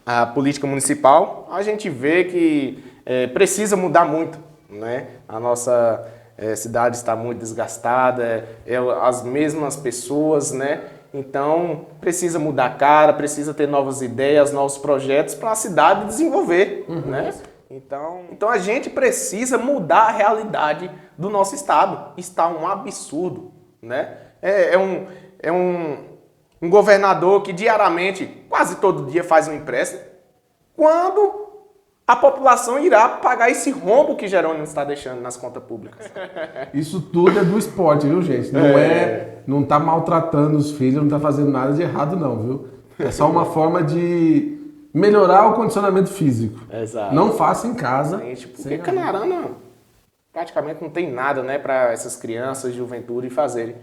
a política municipal, a gente vê que precisa mudar muito, né? A nossa cidade está muito desgastada, as mesmas pessoas, né? Então, precisa mudar a cara, precisa ter novas ideias, novos projetos para a cidade desenvolver, né? Então, a gente precisa mudar a realidade do nosso estado. Está um absurdo, né? É um governador que diariamente, quase todo dia, faz um empréstimo, quando a população irá pagar esse rombo que Jerônimo está deixando nas contas públicas. Isso tudo é do esporte, viu, gente? Não tá maltratando os filhos, não tá fazendo nada de errado, não, viu? É só uma forma de melhorar o condicionamento físico. Exato. Não faça em casa. Porque Canarana praticamente não tem nada, né, para essas crianças, juventude fazerem.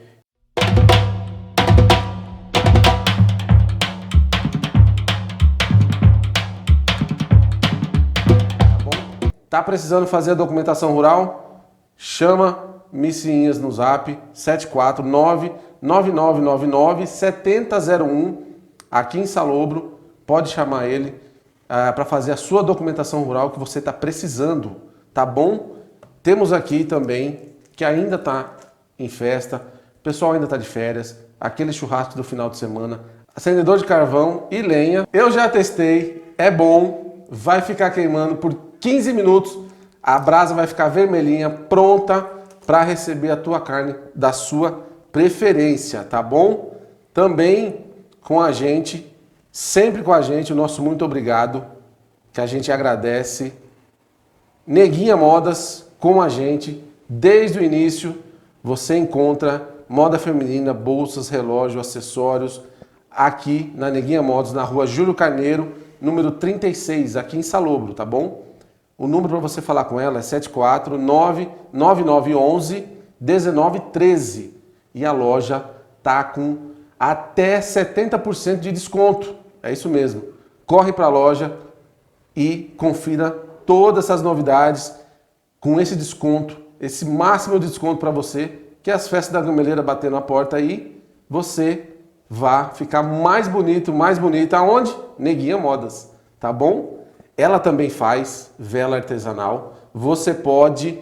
Tá precisando fazer a documentação rural? Chama Missinhas no Zap 749-9999-7001 aqui em Salobro. Pode chamar ele para fazer a sua documentação rural que você está precisando, tá bom? Temos aqui também, que ainda está em festa, o pessoal ainda está de férias, aquele churrasco do final de semana, acendedor de carvão e lenha. Eu já testei, é bom, vai ficar queimando por 15 minutos, a brasa vai ficar vermelhinha, pronta para receber a tua carne da sua preferência, tá bom? Também com a gente, sempre com a gente, o nosso muito obrigado, que a gente agradece. Neguinha Modas com a gente, desde o início, você encontra moda feminina, bolsas, relógio, acessórios, aqui na Neguinha Modas, na rua Júlio Carneiro, número 36, aqui em Salobro, tá bom? O número para você falar com ela é 749-9911-1913. E a loja tá com até 70% de desconto. É isso mesmo. Corre para a loja e confira todas essas novidades com esse desconto, esse máximo de desconto para você, que as festas da Gameleira batendo a porta aí, você vai ficar mais bonito, mais bonita. Aonde? Neguinha Modas, tá bom? Ela também faz vela artesanal. Você pode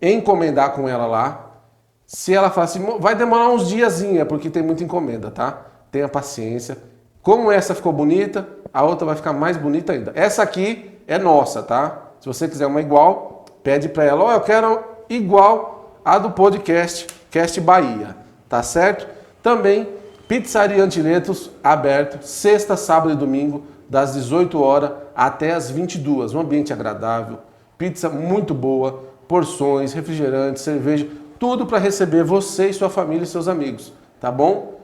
encomendar com ela lá. Se ela fala assim, vai demorar uns diazinhos, é porque tem muita encomenda, tá? Tenha paciência. Como essa ficou bonita, a outra vai ficar mais bonita ainda. Essa aqui é nossa, tá? Se você quiser uma igual, pede para ela. Eu quero igual a do podcast, Cast Bahia, tá certo? Também, Pizzaria Antiletos, aberto, sexta, sábado e domingo, das 18 horas até as 22. Um ambiente agradável, pizza muito boa, porções, refrigerantes, cerveja, tudo para receber você e sua família e seus amigos, tá bom?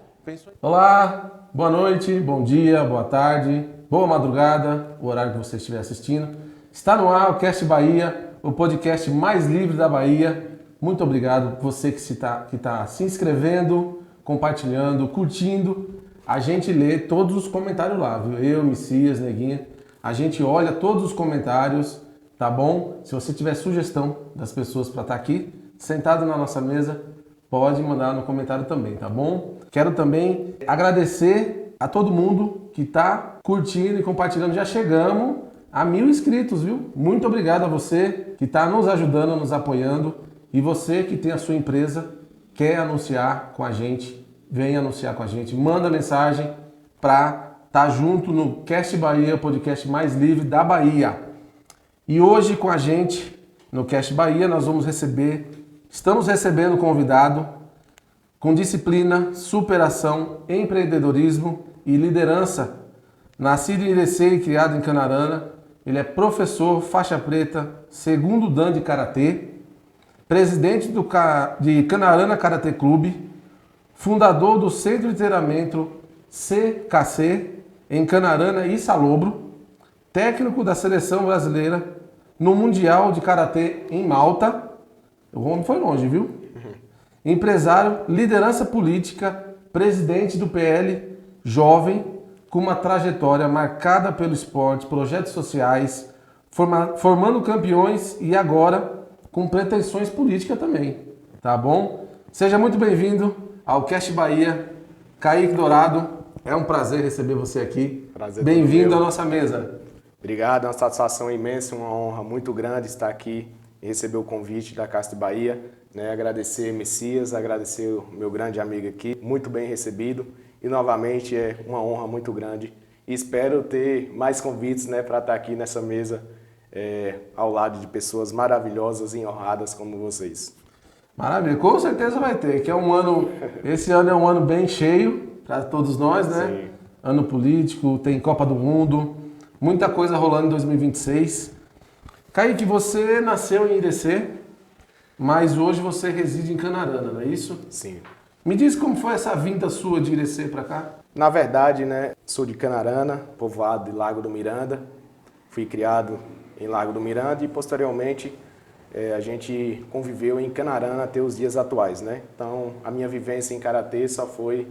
Olá, boa noite, bom dia, boa tarde, boa madrugada, o horário que você estiver assistindo. Está no ar o Cast Bahia, o podcast mais livre da Bahia. Muito obrigado você que está se inscrevendo, compartilhando, curtindo. A gente lê todos os comentários lá, viu? Eu, Messias, Neguinha, a gente olha todos os comentários, tá bom? Se você tiver sugestão das pessoas para estar aqui, sentado na nossa mesa, pode mandar no comentário também, tá bom? Quero também agradecer a todo mundo que está curtindo e compartilhando. Já chegamos a 1000 inscritos, viu? Muito obrigado a você que está nos ajudando, nos apoiando. E você que tem a sua empresa, quer anunciar com a gente, vem anunciar com a gente. Manda mensagem para estar junto no Cast Bahia, o podcast mais livre da Bahia. E hoje com a gente, no Cast Bahia, estamos recebendo um convidado com disciplina, superação, empreendedorismo e liderança. Nascido em Irecê e criado em Canarana, ele é professor, faixa preta, segundo dan de Karatê, presidente de Canarana Karatê Clube, fundador do Centro de Treinamento CKC em Canarana e Salobro, técnico da seleção brasileira no Mundial de Karatê em Malta. O homem foi longe, viu? Empresário, liderança política, presidente do PL Jovem, com uma trajetória marcada pelo esporte, projetos sociais, formando campeões e agora com pretensões políticas também, tá bom? Seja muito bem-vindo ao Cast Bahia, Kaique Dourado. É um prazer receber você aqui. Prazer Bem-vindo todo à meu. nossa mesa. Obrigado, é uma satisfação imensa, uma honra muito grande estar aqui e receber o convite da Casta Bahia. Né? Agradecer Messias, agradecer o meu grande amigo aqui, muito bem recebido. E novamente é uma honra muito grande. E espero ter mais convites, né, para estar aqui nessa mesa ao lado de pessoas maravilhosas e honradas como vocês. Maravilha, com certeza vai ter, que é um ano, esse ano é um ano bem cheio para todos nós, né? Sim. Ano político, tem Copa do Mundo, muita coisa rolando em 2026. Kaique, você nasceu em Irecê, mas hoje você reside em Canarana, não é isso? Sim. Me diz como foi essa vinda sua de Irecê para cá? Na verdade, né, sou de Canarana, povoado de Lago do Miranda. Fui criado em Lago do Miranda e posteriormente a gente conviveu em Canarana até os dias atuais, né? Então, a minha vivência em Karatê só foi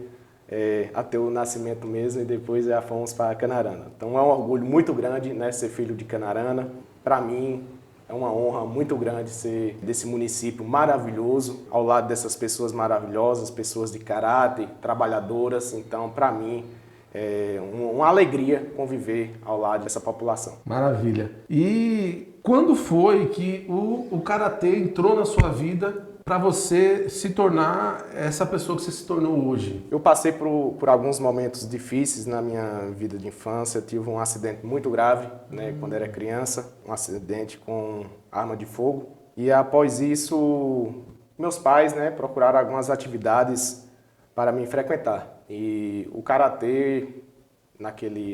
até o nascimento mesmo e depois fomos para Canarana. Então, é um orgulho muito grande, né, ser filho de Canarana. Para mim, é uma honra muito grande ser desse município maravilhoso, ao lado dessas pessoas maravilhosas, pessoas de caráter, trabalhadoras. Então, para mim, é uma alegria conviver ao lado dessa população. Maravilha. E quando foi que o Karatê entrou na sua vida para você se tornar essa pessoa que você se tornou hoje? Eu passei por alguns momentos difíceis na minha vida de infância. Eu tive um acidente muito grave, né, quando era criança, um acidente com arma de fogo. E após isso, meus pais, né, procuraram algumas atividades para me frequentar. E o Karatê,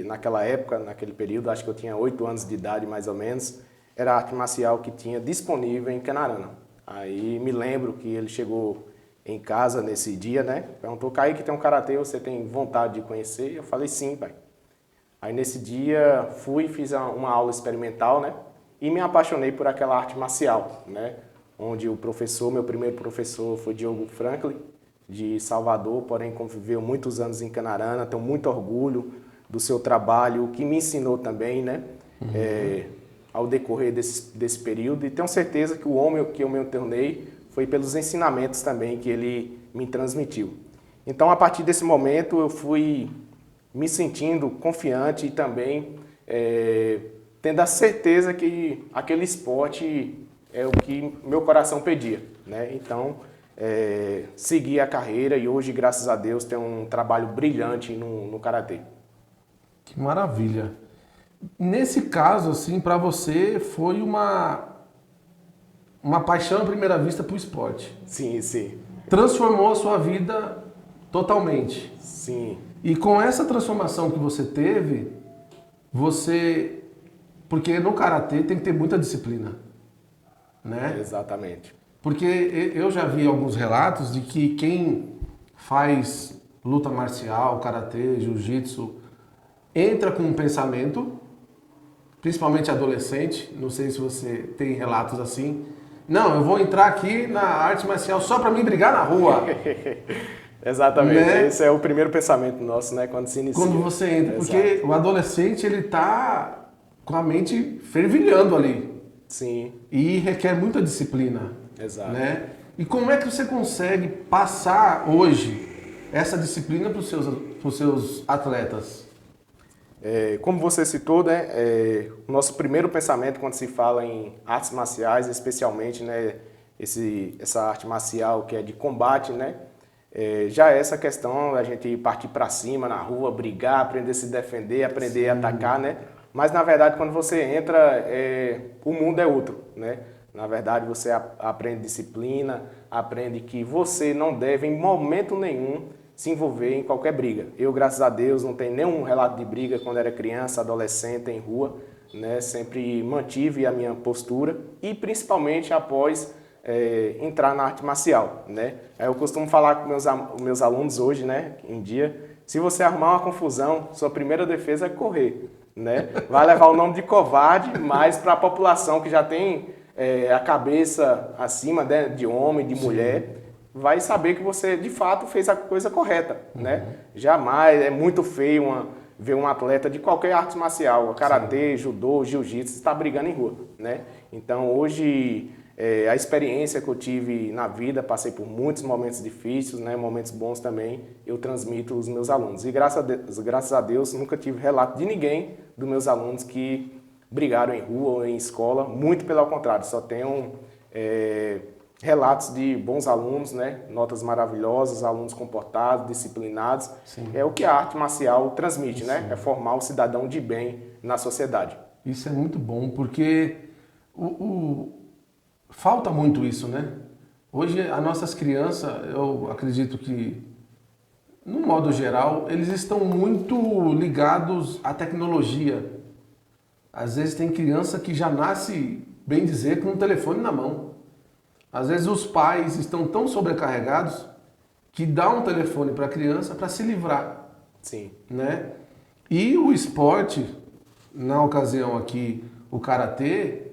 naquela época, naquele período, acho que eu tinha 8 anos de idade mais ou menos, era a arte marcial que tinha disponível em Canarana. Aí me lembro que ele chegou em casa nesse dia, né? Perguntou, Kaique, tem um Karatê, você tem vontade de conhecer? Eu falei, sim, pai. Aí nesse dia fui, fiz uma aula experimental, né? E me apaixonei por aquela arte marcial, né? Onde o professor, meu primeiro professor foi Diogo Franklin, de Salvador, porém conviveu muitos anos em Canarana, tenho muito orgulho do seu trabalho, o que me ensinou também, né? Ao decorrer desse período, e tenho certeza que o homem que eu me tornei foi pelos ensinamentos também que ele me transmitiu. Então, a partir desse momento, eu fui me sentindo confiante e também tendo a certeza que aquele esporte é o que meu coração pedia, né? Então, segui a carreira e hoje, graças a Deus, tenho um trabalho brilhante no Karatê. Que maravilha. Nesse caso, assim, para você foi uma paixão à primeira vista para o esporte. Sim, sim. Transformou a sua vida totalmente. Sim. E com essa transformação que você teve, porque no karatê tem que ter muita disciplina, né? Exatamente. Porque eu já vi alguns relatos de que quem faz luta marcial, karatê, jiu-jitsu, entra com um pensamento, principalmente adolescente, não sei se você tem relatos assim. Não, eu vou entrar aqui na arte marcial só para me brigar na rua. Exatamente, Né? esse é o primeiro pensamento nosso, né, quando se inicia. Quando você entra, Exato. porque o adolescente ele tá com a mente fervilhando ali Sim, e requer muita disciplina, exato. né? E como é que você consegue passar hoje essa disciplina para os seus atletas? Como você citou, né, o nosso primeiro pensamento quando se fala em artes marciais, especialmente, né, essa arte marcial que é de combate, né, já é essa questão da gente partir para cima na rua, brigar, aprender a se defender, aprender a atacar, né? Mas na verdade quando você entra, o mundo é outro, né? Na verdade você aprende disciplina, aprende que você não deve em momento nenhum se envolver em qualquer briga. Eu, graças a Deus, não tenho nenhum relato de briga quando era criança, adolescente, em rua, né? Sempre mantive a minha postura e principalmente após entrar na arte marcial, né? Eu costumo falar com meus alunos hoje, né, em dia, se você arrumar uma confusão, sua primeira defesa é correr, né? Vai levar o nome de covarde, mas para a população que já tem a cabeça acima, né, de homem, de mulher, vai saber que você de fato fez a coisa correta, né? Jamais é muito feio ver um atleta de qualquer arte marcial, karatê, judô, jiu-jitsu, está brigando em rua, né? Então hoje a experiência que eu tive na vida, passei por muitos momentos difíceis, né, momentos bons também, eu transmito aos meus alunos. E graças a Deus nunca tive relato de ninguém dos meus alunos que brigaram em rua ou em escola, muito pelo contrário, só tenho relatos de bons alunos, né, notas maravilhosas, alunos comportados, disciplinados. Sim. É o que a arte marcial transmite, né? É formar o cidadão de bem na sociedade. Isso é muito bom, porque falta muito isso, né? Hoje, as nossas crianças, eu acredito que, no modo geral, eles estão muito ligados à tecnologia. Às vezes tem criança que já nasce, bem dizer, com um telefone na mão. Às vezes os pais estão tão sobrecarregados que dá um telefone para a criança para se livrar. Sim. Né? E o esporte, na ocasião aqui, o karatê,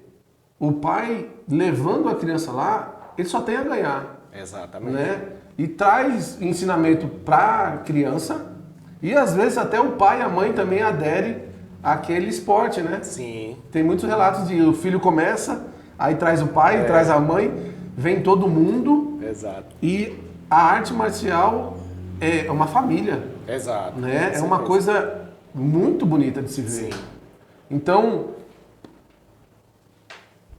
o pai levando a criança lá, ele só tem a ganhar. Exatamente. Né? E traz ensinamento para a criança e às vezes até o pai e a mãe também aderem àquele esporte, né? Sim. Tem muitos relatos de o filho começa, aí traz o pai, traz a mãe, vem todo mundo. Exato. E a arte marcial é uma família. Exato. Né? É uma coisa muito bonita de se ver. Sim. Então,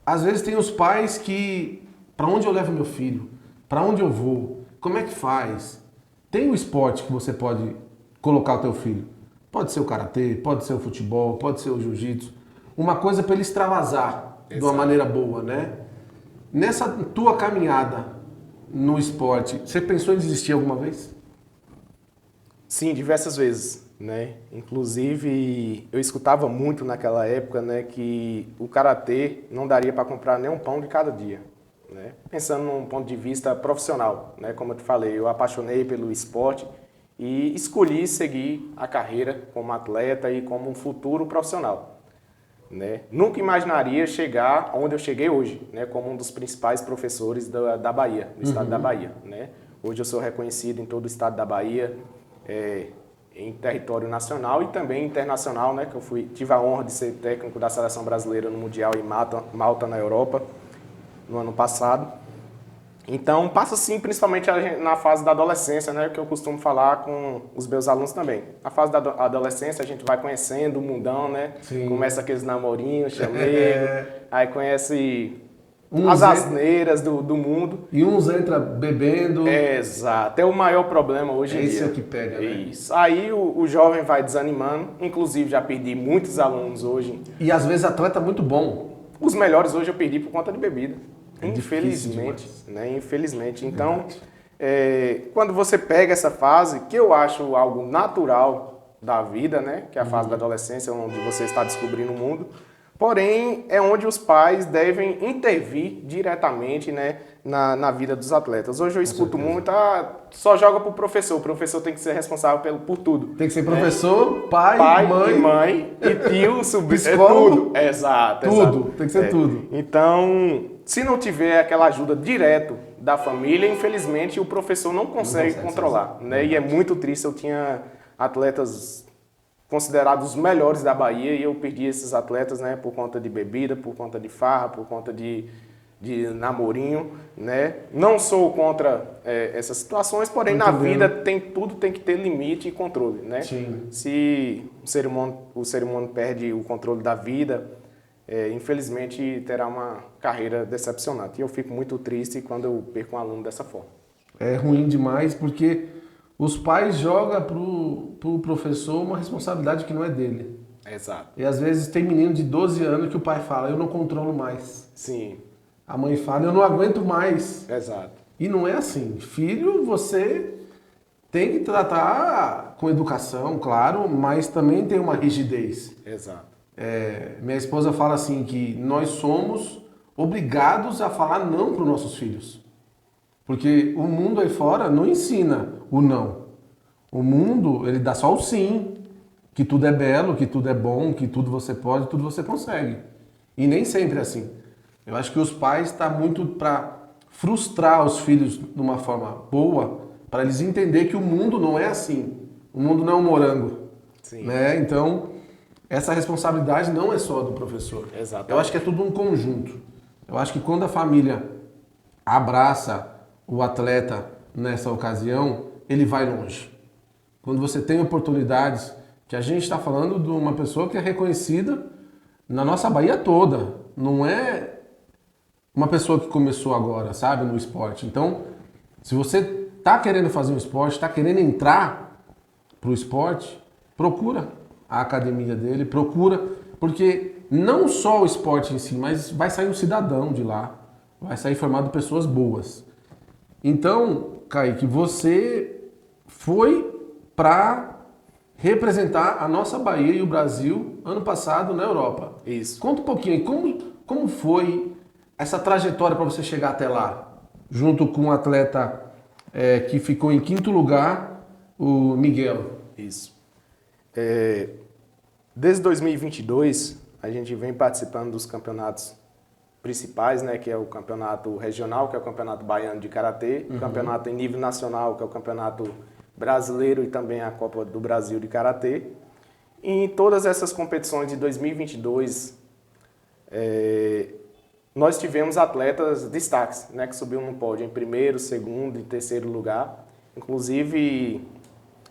às vezes tem os pais que, para onde eu levo meu filho? Para onde eu vou? Como é que faz? Tem o esporte que você pode colocar o teu filho. Pode ser o karatê, pode ser o futebol, pode ser o jiu-jitsu. Uma coisa para ele extravasar de uma maneira boa, né? Nessa tua caminhada no esporte, você pensou em desistir alguma vez? Sim, diversas vezes, né? Inclusive, eu escutava muito naquela época, né, que o karatê não daria para comprar nem um pão de cada dia, né? Pensando num ponto de vista profissional, né? Como eu te falei, eu apaixonei pelo esporte e escolhi seguir a carreira como atleta e como um futuro profissional, né? Nunca imaginaria chegar onde eu cheguei hoje, né? Como um dos principais professores da Bahia, do estado da Bahia, né? Hoje eu sou reconhecido em todo o estado da Bahia, em território nacional e também internacional, né? Que eu tive a honra de ser técnico da seleção brasileira no Mundial em Malta, na Europa, no ano passado. Então, passa sim, principalmente na fase da adolescência, né? Que eu costumo falar com os meus alunos também. Na fase da adolescência, a gente vai conhecendo o mundão, né? Sim. Começa aqueles namorinhos, chamego, aí conhece as asneiras do mundo. E uns entram bebendo. Exato. É o maior problema hoje em dia. Isso é que pega, né? Isso. Aí o jovem vai desanimando. Inclusive, já perdi muitos alunos hoje. E às vezes atleta muito bom. Os melhores hoje eu perdi por conta de bebida. Infelizmente, né? Infelizmente. Então, quando você pega essa fase, que eu acho algo natural da vida, né? Que é a fase da adolescência, onde você está descobrindo o mundo. Porém, é onde os pais devem intervir diretamente, né, na vida dos atletas. Hoje eu escuto muito, só joga pro professor. O professor tem que ser responsável por tudo. Tem que ser professor, pai, mãe e tio, sobrinho. Tudo. Exato. Tudo, tem que ser tudo. Então, se não tiver aquela ajuda direto da família, infelizmente o professor não consegue controlar, né? E é muito triste. Eu tinha atletas considerados os melhores da Bahia e eu perdi esses atletas, né, por conta de bebida, por conta de farra, por conta de namorinho, né? Não sou contra essas situações, porém na vida tudo tem que ter limite e controle, né? Sim. Se o ser humano perde o controle da vida, infelizmente terá uma carreira decepcionante. E eu fico muito triste quando eu perco um aluno dessa forma. É ruim demais porque os pais jogam pro professor uma responsabilidade que não é dele. Exato. E às vezes tem menino de 12 anos que o pai fala, eu não controlo mais. Sim. A mãe fala, eu não aguento mais. Exato. E não é assim. Filho, você tem que tratar com educação, claro, mas também tem uma rigidez. Exato. Minha esposa fala assim que nós somos obrigados a falar não para os nossos filhos. Porque o mundo aí fora não ensina o não. O mundo, ele dá só o sim. Que tudo é belo, que tudo é bom, que tudo você pode, tudo você consegue. E nem sempre é assim. Eu acho que os pais estão muito para frustrar os filhos de uma forma boa, para eles entenderem que o mundo não é assim. O mundo não é um morango. Sim. Né? Então, essa responsabilidade não é só do professor. Exatamente. Eu acho que é tudo um conjunto. Eu acho que quando a família abraça o atleta nessa ocasião, ele vai longe. Quando você tem oportunidades, que a gente está falando de uma pessoa que é reconhecida na nossa Bahia toda, não é uma pessoa que começou agora, sabe, no esporte. Então, se você está querendo fazer um esporte, está querendo entrar para o esporte, procura a academia dele, procura, porque não só o esporte em si, mas vai sair um cidadão de lá, vai sair formado pessoas boas. Então, Kaique, você foi para representar a nossa Bahia e o Brasil ano passado na Europa. Isso. Conta um pouquinho aí, como foi essa trajetória para você chegar até lá, junto com um atleta que ficou em 5º lugar, o Miguel. Isso. Desde 2022, a gente vem participando dos campeonatos principais, né, que é o campeonato regional, que é o campeonato baiano de karatê, o campeonato em nível nacional, que é o campeonato brasileiro e também a Copa do Brasil de karatê. E em todas essas competições de 2022, nós tivemos atletas destaques, né, que subiram no pódio em 1º, 2º e 3º lugar. Inclusive,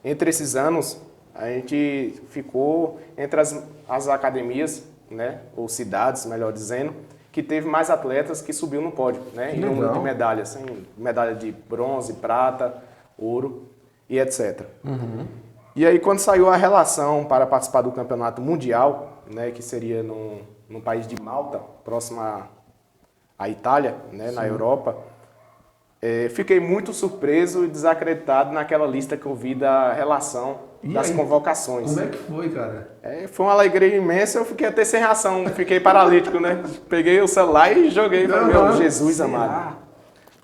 entre esses anos, a gente ficou entre as academias, né, ou cidades, melhor dizendo, que teve mais atletas que subiu no pódio, né, em número de medalhas, medalha de bronze, prata, ouro e etc. E aí, quando saiu a relação para participar do campeonato mundial, né, que seria no país de Malta, próximo à Itália, né, na Europa, fiquei muito surpreso e desacreditado naquela lista que eu vi da relação das convocações. Como é que foi, cara? Foi uma alegria imensa, eu fiquei até sem reação, fiquei paralítico, né? Peguei o celular e joguei para meu Jesus amado.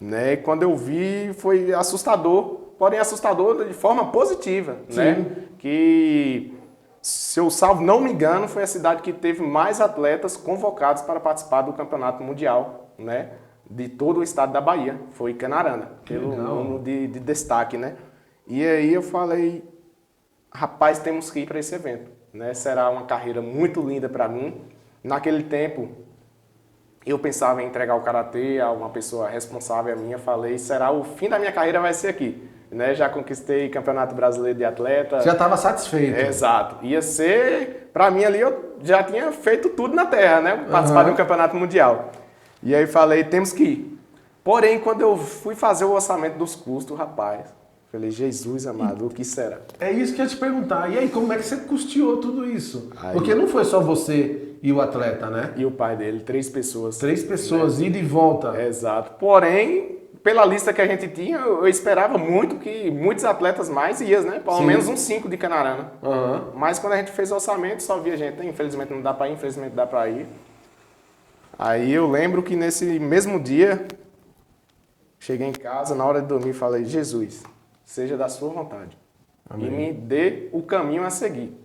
Né? E quando eu vi, foi assustador, porém assustador de forma positiva, né? Que, se eu salvo não me engano, foi a cidade que teve mais atletas convocados para participar do campeonato mundial, né? De todo o estado da Bahia, foi Canarana, pelo número de destaque, né? E aí eu falei, rapaz, temos que ir para esse evento, né? Será uma carreira muito linda para mim. Naquele tempo, eu pensava em entregar o karatê a uma pessoa responsável a minha, falei, será o fim da minha carreira vai ser aqui, né? Já conquistei Campeonato Brasileiro de Atleta. Já estava satisfeito. Exato. Ia ser, para mim ali, eu já tinha feito tudo na terra, né? Participar de um campeonato mundial. E aí falei, temos que ir. Porém, quando eu fui fazer o orçamento dos custos, rapaz, falei, Jesus amado, o que será? É isso que eu ia te perguntar. E aí, como é que você custeou tudo isso? Aí, porque não foi só você e o atleta, né? E o pai dele, 3 pessoas. 3 pessoas, ida e volta. Exato. Porém, pela lista que a gente tinha, eu esperava muito que muitos atletas mais iam, né? Pelo menos uns 5 de Canarana. Mas quando a gente fez o orçamento, só via gente, infelizmente não dá para ir, infelizmente dá para ir. Aí eu lembro que nesse mesmo dia, cheguei em casa, na hora de dormir, falei, Jesus, seja da sua vontade. Amém. E me dê o caminho a seguir.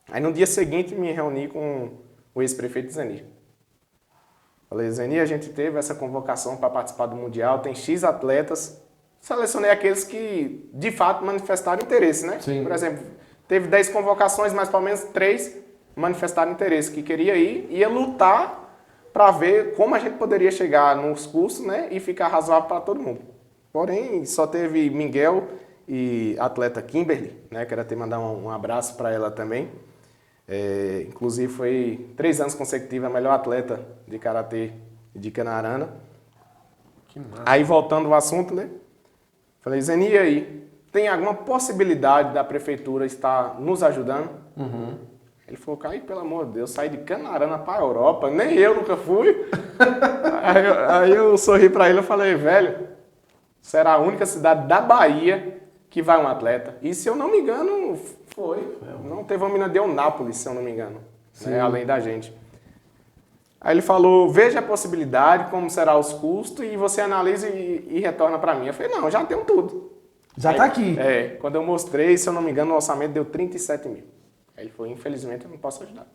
Aí no dia seguinte me reuni com o ex-prefeito Zenir. Falei, Zenir, a gente teve essa convocação para participar do Mundial, tem X atletas, selecionei aqueles que de fato manifestaram interesse, né? Sim. Por exemplo, teve 10 convocações, mas pelo menos 3 manifestaram interesse, que queria ir, ia lutar para ver como a gente poderia chegar nos cursos, né, e ficar razoável para todo mundo. Porém, só teve Miguel e a atleta Kimberly, né, quero até mandar um abraço para ela também. Inclusive foi 3 anos consecutivos a melhor atleta de karatê de Canarana. Que massa. Aí voltando ao assunto, né, falei, Zeni, e aí, tem alguma possibilidade da prefeitura estar nos ajudando? Ele falou, Kaique, pelo amor de Deus, saí de Canarana para a Europa, nem eu nunca fui. aí eu sorri para ele e falei, velho, será a única cidade da Bahia que vai um atleta. E se eu não me engano, foi. Não teve uma menina de Eunápolis, se eu não me engano, né, além da gente. Aí ele falou, veja a possibilidade, como serão os custos, e você analisa e retorna para mim. Eu falei, não, já tenho tudo. Já está aqui. Quando eu mostrei, se eu não me engano, o orçamento deu 37 mil. Aí ele falou, infelizmente eu não posso ajudar. Eu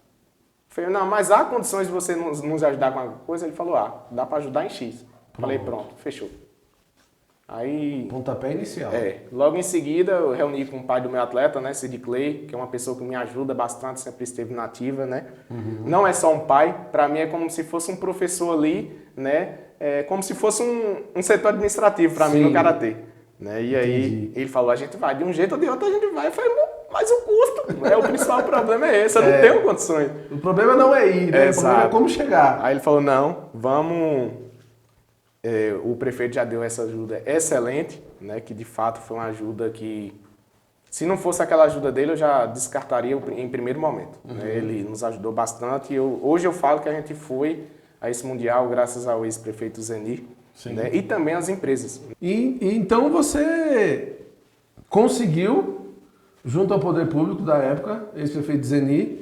falei, não, mas há condições de você nos ajudar com alguma coisa? Ele falou, dá para ajudar em X. Falei, pronto, fechou. Aí, Pontapé inicial. logo em seguida eu reuni com o pai do meu atleta, né, Sid Clay, que é uma pessoa que me ajuda bastante, sempre esteve na ativa, né. Não é só um pai, para mim é como se fosse um professor ali, né, como se fosse um setor administrativo para mim no Karatê. Né? E aí ele falou, a gente vai, de um jeito ou de outro a gente vai. Eu falei, mas o custo, né? O principal problema é esse, eu não tenho condições. O problema não é ir, né? O problema é como chegar. Aí ele falou, não, vamos... o prefeito já deu essa ajuda excelente, né? Que de fato foi uma ajuda que, se não fosse aquela ajuda dele, eu já descartaria em primeiro momento. Né? Ele nos ajudou bastante e hoje eu falo que a gente foi a esse Mundial graças ao ex-prefeito Zenir. Né? E também as empresas. E então você conseguiu, junto ao poder público da época, ex-prefeito Zenir,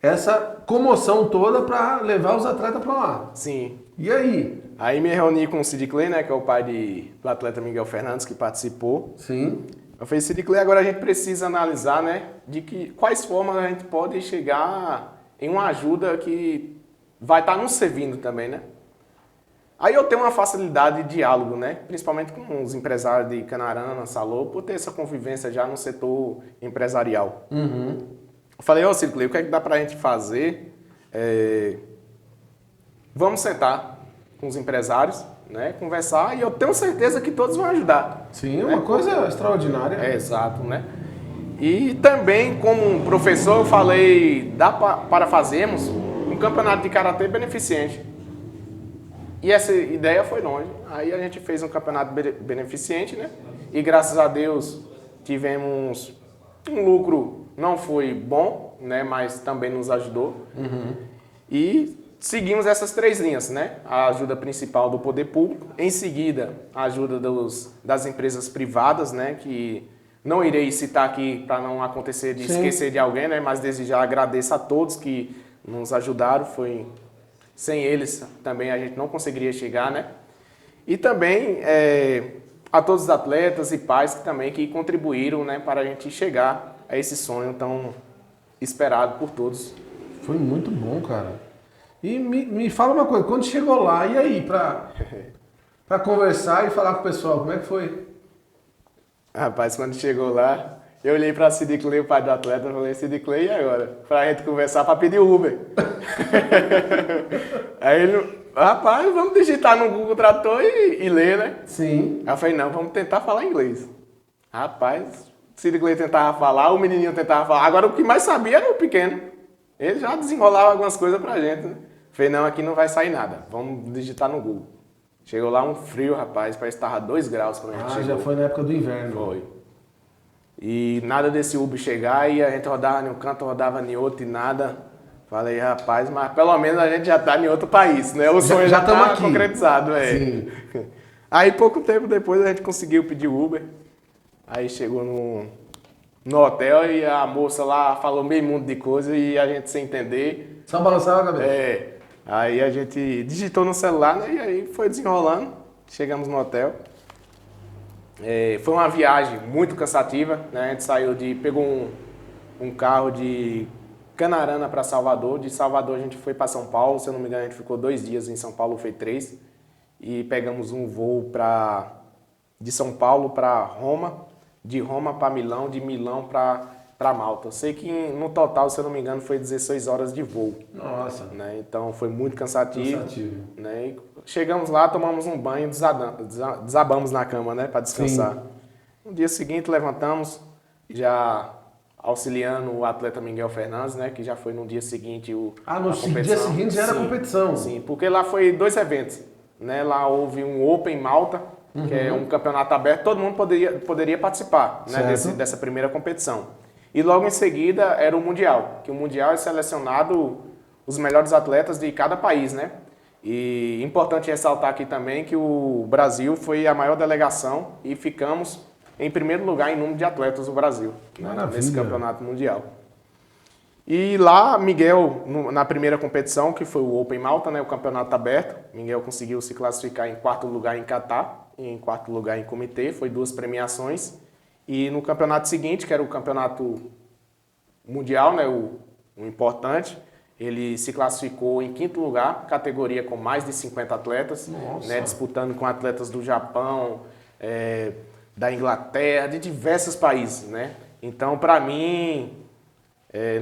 essa comoção toda para levar os atletas para lá. Sim. E aí? Aí me reuni com o Sid Clay, né, que é o pai do atleta Miguel Fernandes, que participou. Sim. Eu falei, Sid Clay, agora a gente precisa analisar, né, quais formas a gente pode chegar em uma ajuda que vai estar nos servindo também, né? Aí eu tenho uma facilidade de diálogo, né? Principalmente com os empresários de Canarana, Salô, por ter essa convivência já no setor empresarial. Eu falei, ô Sid Clay, o que é que dá pra gente fazer? Vamos sentar com os empresários, né? Conversar e eu tenho certeza que todos vão ajudar. Sim, é uma coisa extraordinária. Exato, né? E também, como professor, eu falei, dá para fazermos um campeonato de karatê beneficente. E essa ideia foi longe. Aí a gente fez um campeonato beneficente, né? E graças a Deus tivemos um lucro, não foi bom, né? Mas também nos ajudou. E seguimos essas 3 linhas, né? A ajuda principal do poder público, em seguida a ajuda das empresas privadas, né? Que não irei citar aqui para não acontecer de esquecer de alguém, né? Mas desde já agradeço a todos que nos ajudaram, sem eles também a gente não conseguiria chegar, né? E também a todos os atletas e pais que contribuíram, né, para a gente chegar a esse sonho tão esperado por todos. Foi muito bom, cara. E me fala uma coisa, quando chegou lá, e aí, pra conversar e falar com o pessoal, como é que foi? Rapaz, quando chegou lá, eu olhei para Sid Clay, o pai do atleta, e falei, Sid Clay, e agora? Pra gente conversar para pedir Uber. Aí ele, rapaz, vamos digitar no Google Trator e ler, né? Sim. Aí eu falei, não, vamos tentar falar inglês. Rapaz, Sid Clay tentava falar, o menininho tentava falar. Agora o que mais sabia era o pequeno. Ele já desenrolava algumas coisas pra gente, né? Falei, não, aqui não vai sair nada. Vamos digitar no Google. Chegou lá um frio, rapaz, parece que estava 2 graus quando a gente chegou. Já foi na época do inverno. Foi. E nada desse Uber chegar e a gente rodava em um canto, rodava em outro e nada. Falei, rapaz, mas pelo menos a gente já tá em outro país, né? O sonho já tá concretizado, Sim. Aí pouco tempo depois a gente conseguiu pedir Uber. Aí chegou no hotel e a moça lá falou meio mundo de coisa e a gente sem entender. Só balançava a cabeça. Aí a gente digitou no celular, né? E aí foi desenrolando. Chegamos no hotel. Foi uma viagem muito cansativa, né? A gente pegou um carro de Canarana para Salvador. De Salvador a gente foi para São Paulo, se eu não me engano a gente ficou 2 dias em São Paulo, foi 3. E pegamos um voo de São Paulo para Roma, de Roma para Milão, de Milão para Malta. Eu sei que no total, se eu não me engano, foi 16 horas de voo. Nossa. Né? Então foi muito cansativo. Né? E chegamos lá, tomamos um banho, desabamos na cama, né, para descansar. Sim. No dia seguinte levantamos, já auxiliando o atleta Miguel Fernandes, né, que já foi no dia seguinte a competição. Dia seguinte já era competição. Sim, porque lá foi 2 eventos. Né? Lá houve um Open Malta, que é um campeonato aberto, todo mundo poderia participar, né, dessa primeira competição. E logo em seguida era o Mundial, que o Mundial é selecionado os melhores atletas de cada país, né? E importante ressaltar aqui também que o Brasil foi a maior delegação e ficamos em primeiro lugar em número de atletas do Brasil, né, nesse campeonato mundial. E lá, Miguel, na primeira competição, que foi o Open Malta, né, o campeonato aberto, Miguel conseguiu se classificar em 4º lugar em Catar e em 4º lugar em comitê, foi 2 premiações. E no campeonato seguinte, que era o campeonato mundial, né, o importante, ele se classificou em 5º lugar, categoria com mais de 50 atletas, né, disputando com atletas do Japão, da Inglaterra, de diversos países, né? Então, para mim,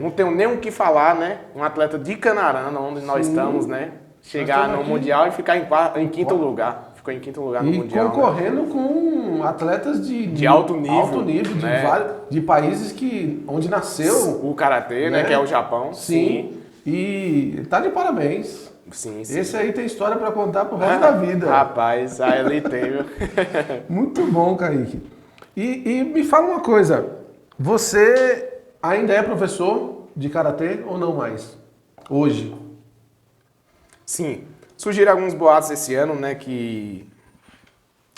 não tenho nem o que falar, né? Um atleta de Canarana, onde nós estamos, né? Chegar no Mundial e ficar em quinto lugar. Ficou em quinto lugar no Mundial. E concorrendo, né, com atletas de alto nível. Alto nível, né? de países onde nasceu o karatê, né? Que é o Japão. Sim. E tá de parabéns. Sim. Esse aí tem história para contar pro resto da vida. Rapaz, aí ele tem, viu? Muito bom, Kaique. E me fala uma coisa, você ainda é professor de karatê ou não mais? Hoje? Sim. Surgiram alguns boatos esse ano, né, que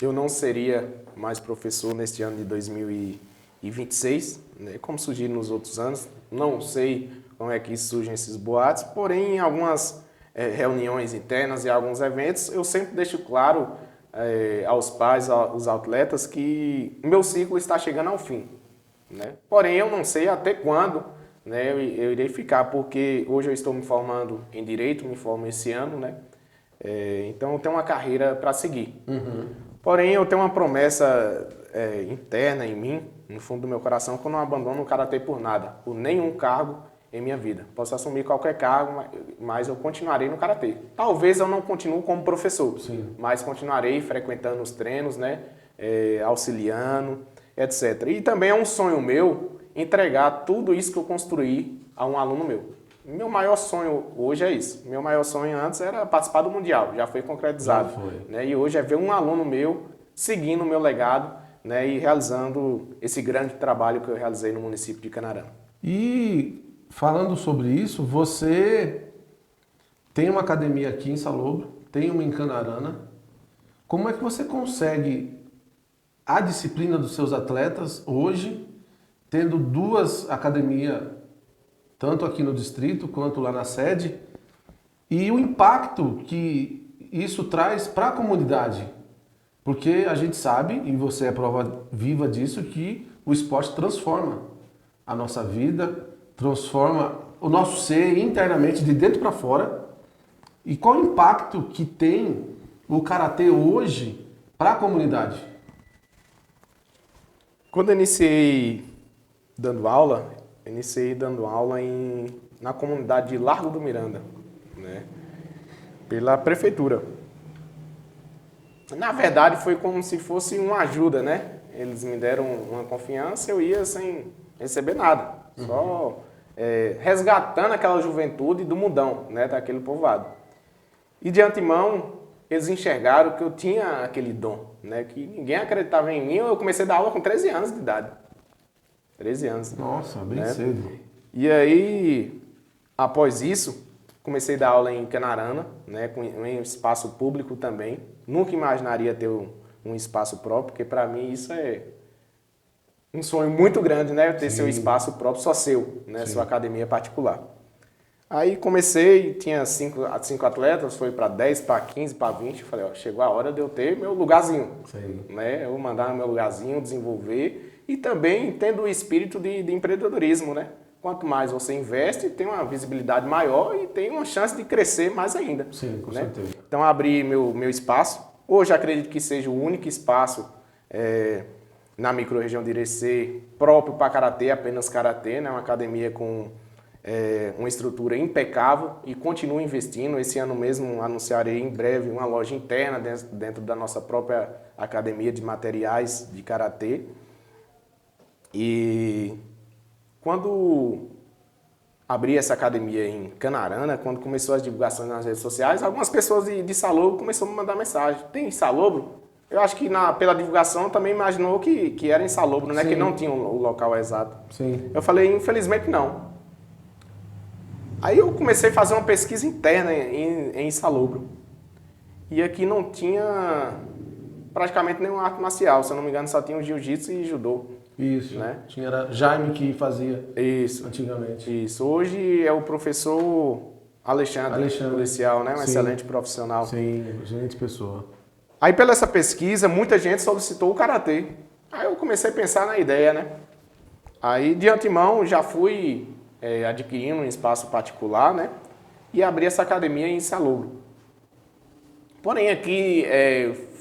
eu não seria mais professor neste ano de 2026, né, como surgiram nos outros anos. Não sei como é que surgem esses boatos, porém, em algumas reuniões internas e alguns eventos, eu sempre deixo claro aos pais, aos atletas, que o meu ciclo está chegando ao fim, né? Porém, eu não sei até quando, né, eu irei ficar, porque hoje eu estou me formando em Direito, me formo esse ano, né? Então eu tenho uma carreira para seguir. Uhum. Porém, eu tenho uma promessa interna em mim, no fundo do meu coração, que eu não abandono o karatê por nada, por nenhum cargo em minha vida. Posso assumir qualquer cargo, mas eu continuarei no karatê. Talvez eu não continue como professor, Sim. mas continuarei frequentando os treinos, né, auxiliando, etc. E também é um sonho meu entregar tudo isso que eu construí a um aluno meu. Meu maior sonho hoje é isso. Meu maior sonho antes era participar do Mundial, já foi concretizado. Já foi. Né? E hoje é ver um aluno meu seguindo o meu legado, né, e realizando esse grande trabalho que eu realizei no município de Canarana. E falando sobre isso, você tem uma academia aqui em Salobro, tem uma em Canarana. Como é que você consegue a disciplina dos seus atletas hoje, tendo duas academias, tanto aqui no distrito quanto lá na sede, e o impacto que isso traz para a comunidade? Porque a gente sabe, e você é prova viva disso, que o esporte transforma a nossa vida, transforma o nosso ser internamente, de dentro para fora. E qual o impacto que tem o karatê hoje para a comunidade? Quando eu iniciei dando aula na comunidade de Largo do Miranda, né, pela prefeitura. Na verdade, foi como se fosse uma ajuda, né? Eles me deram uma confiança, eu ia sem receber nada, só resgatando aquela juventude do mundão, né, daquele povoado. E de antemão, eles enxergaram que eu tinha aquele dom, né, que ninguém acreditava em mim. Eu comecei a dar aula com 13 anos de idade. 13 anos. Nossa, bem né? cedo. E aí, após isso, comecei a dar aula em Canarana, né, em espaço público também. Nunca imaginaria ter um espaço próprio, porque para mim isso é um sonho muito grande, né, ter seu espaço próprio, só seu, né, sua academia particular. Aí comecei, tinha 5 atletas, foi para 10, para 15, para 20. Falei, ó, chegou a hora de eu ter meu lugarzinho. Né? Eu vou mandar meu lugarzinho, desenvolver. E também tendo o espírito de empreendedorismo, né? Quanto mais você investe, tem uma visibilidade maior e tem uma chance de crescer mais ainda. Sim, com né? certeza. Então abri meu espaço. Hoje acredito que seja o único espaço na microrregião de Irecê próprio para karatê, apenas karatê, né? Uma academia com uma estrutura impecável e continuo investindo. Esse ano mesmo anunciarei em breve uma loja interna dentro da nossa própria academia de materiais de karatê. E quando abri essa academia em Canarana, quando começou as divulgações nas redes sociais, algumas pessoas de Salobro começaram a me mandar mensagem. Tem em Salobro? Eu acho que pela divulgação também imaginou que era em Salobro, né? Que não tinha o local exato. Sim. Eu falei, infelizmente não. Aí eu comecei a fazer uma pesquisa interna em Salobro. E aqui não tinha praticamente nenhuma arte marcial. Se eu não me engano, só tinha o jiu-jitsu e judô. Isso, né? Era Jaime que fazia Isso, antigamente. Isso. Hoje é o professor Alexandre. Policial, né? Um excelente profissional. Sim, excelente pessoa. Aí pela essa pesquisa, muita gente solicitou o karatê. Aí eu comecei a pensar na ideia, né? Aí de antemão já fui adquirindo um espaço particular, né? E abri essa academia em Salobro. Porém aqui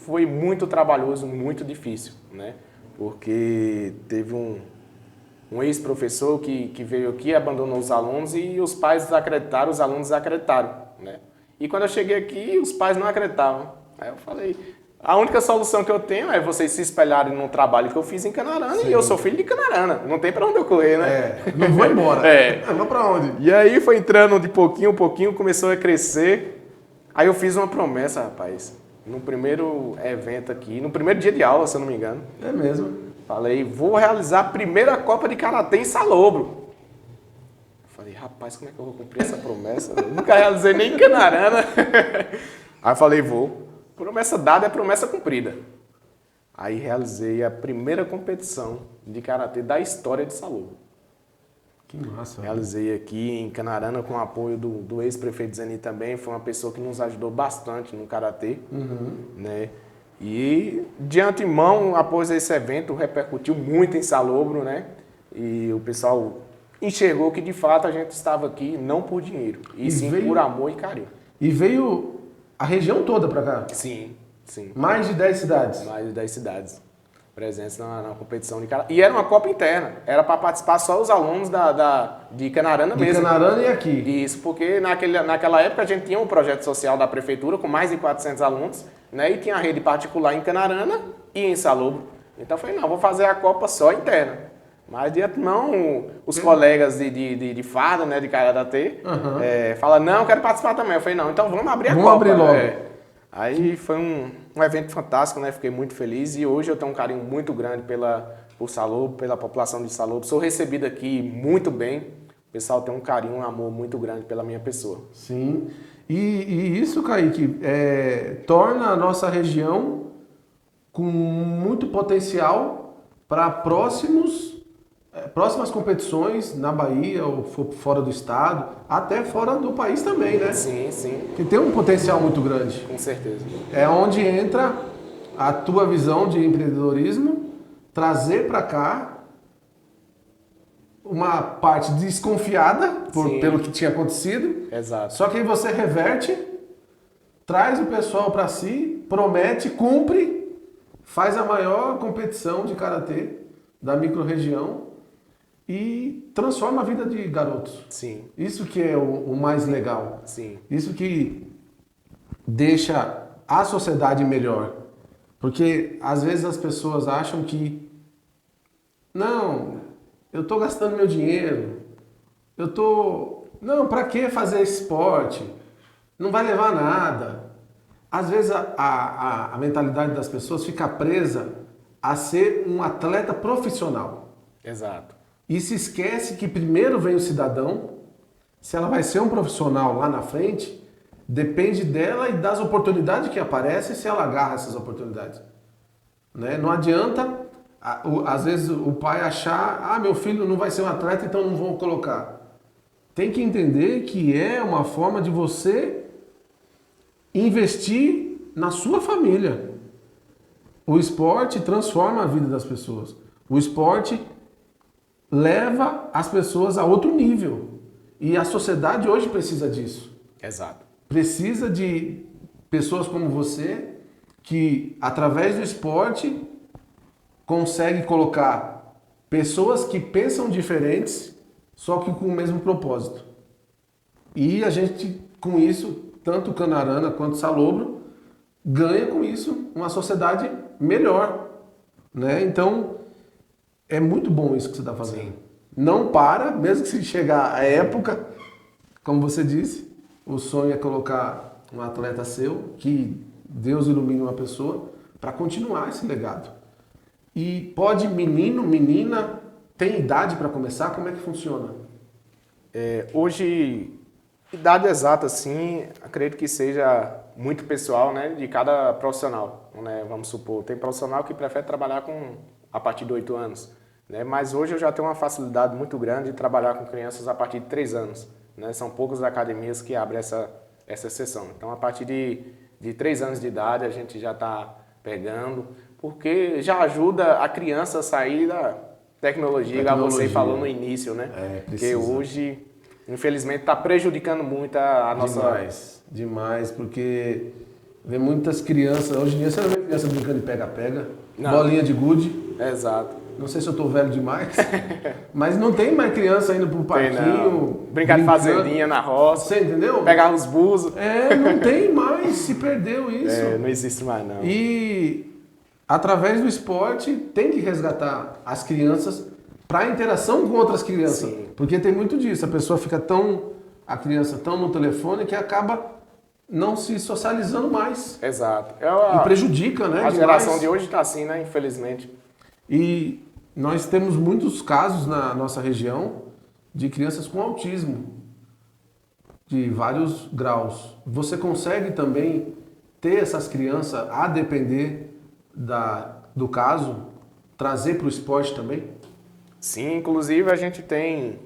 foi muito trabalhoso, muito difícil, né? Porque teve um ex-professor que veio aqui, abandonou os alunos e os pais desacreditaram, os alunos desacreditaram, né? E quando eu cheguei aqui, os pais não acreditavam. Aí eu falei, a única solução que eu tenho é vocês se espelharem num trabalho que eu fiz em Canarana. Sim. E eu sou filho de Canarana, não tem pra onde eu correr, né? Não vou embora. Vou pra onde? E aí foi entrando de pouquinho em pouquinho, começou a crescer. Aí eu fiz uma promessa, rapaz, no primeiro evento aqui, no primeiro dia de aula, se eu não me engano. É mesmo? Falei, vou realizar a primeira Copa de Karatê em Salobro. Falei, rapaz, como é que eu vou cumprir essa promessa? Eu nunca realizei nem em Canarana. Aí falei, vou. Promessa dada é promessa cumprida. Aí realizei a primeira competição de Karatê da história de Salobro. Que massa. Realizei aqui em Canarana com o apoio do ex-prefeito Zeni também. Foi uma pessoa que nos ajudou bastante no Karatê. Né? E de antemão, após esse evento, repercutiu muito em Salobro, né? E o pessoal enxergou que de fato a gente estava aqui não por dinheiro, e sim por amor e carinho. E veio a região toda para cá? Sim, sim. Mais de 10 cidades? Mais de 10 cidades presentes na competição de Karatê. E era uma Copa interna, era para participar só os alunos de Canarana mesmo. De Canarana e aqui. Isso, porque naquela época a gente tinha um projeto social da prefeitura com mais de 400 alunos, né? E tinha a rede particular em Canarana e em Salobro. Então eu falei, não, vou fazer a Copa só interna. Mas de antemão, os colegas de farda, né, de Karatê, falam, não, eu quero participar também. Eu falei, não, então vamos abrir a Copa. Vamos abrir logo. Aí foi um evento fantástico, né? Fiquei muito feliz e hoje eu tenho um carinho muito grande por Salobro, pela população de Salobro. Sou recebido aqui muito bem. O pessoal tem um carinho, um amor muito grande pela minha pessoa. Sim. E isso, Kaique, torna a nossa região com muito potencial para próximas competições na Bahia ou fora do estado, até fora do país também, né? Sim, sim. Que tem um potencial muito grande. Com certeza. É onde entra a tua visão de empreendedorismo, trazer para cá uma parte desconfiada pelo que tinha acontecido. Exato. Só que aí você reverte, traz o pessoal para si, promete, cumpre, faz a maior competição de karatê da microrregião e transforma a vida de garotos. Sim. Isso que é o mais legal. Sim. Isso que deixa a sociedade melhor. Porque às vezes as pessoas acham que não, eu estou gastando meu dinheiro, não, para que fazer esse esporte? Não vai levar a nada. Às vezes a mentalidade das pessoas fica presa a ser um atleta profissional. Exato. E se esquece que primeiro vem o cidadão, se ela vai ser um profissional lá na frente, depende dela e das oportunidades que aparecem se ela agarra essas oportunidades. Né? Não adianta, às vezes, o pai achar, meu filho não vai ser um atleta, então não vou colocar. Tem que entender que é uma forma de você investir na sua família. O esporte transforma a vida das pessoas. O esporte leva as pessoas a outro nível. E a sociedade hoje precisa disso. Exato. Precisa de pessoas como você que, através do esporte, consegue colocar pessoas que pensam diferentes, só que com o mesmo propósito. E a gente, com isso, tanto Canarana quanto Salobro, ganha com isso uma sociedade melhor. Né? Então, é muito bom isso que você está fazendo. Sim. Não para, mesmo que se chegar a época, como você disse, o sonho é colocar um atleta seu, que Deus ilumine uma pessoa, para continuar esse legado. E pode menino, menina, tem idade para começar? Como é que funciona? Hoje, idade exata, sim, acredito que seja muito pessoal, né, de cada profissional. Né? Vamos supor, tem profissional que prefere trabalhar a partir de 8 anos. Né? Mas hoje eu já tenho uma facilidade muito grande de trabalhar com crianças a partir de 3 anos. Né? São poucas academias que abrem essa exceção. Então, a partir de 3 anos de idade, a gente já está pegando, porque já ajuda a criança a sair da tecnologia, igual você falou no início, né? Porque hoje, infelizmente, está prejudicando muito a nossa... Demais, porque Vê muitas crianças, hoje em dia você não vê criança brincando de pega-pega, Não. bolinha de gude. Exato. Não sei se eu tô velho demais, mas não tem mais criança indo pro Tem, não. parquinho. Brincar de brincando. fazendinha na roça, Você entendeu? pegar os buzos. Não tem mais, se perdeu isso. Não existe mais, não. E através do esporte tem que resgatar as crianças para interação com outras crianças. Sim. Porque tem muito disso, a criança tão no telefone que acaba não se socializando mais. Exato. E prejudica, né? A demais. geração de hoje está assim, né? Infelizmente. E nós temos muitos casos na nossa região de crianças com autismo, de vários graus. Você consegue também ter essas crianças, a depender do caso, trazer para o esporte também? Sim, inclusive a gente tem,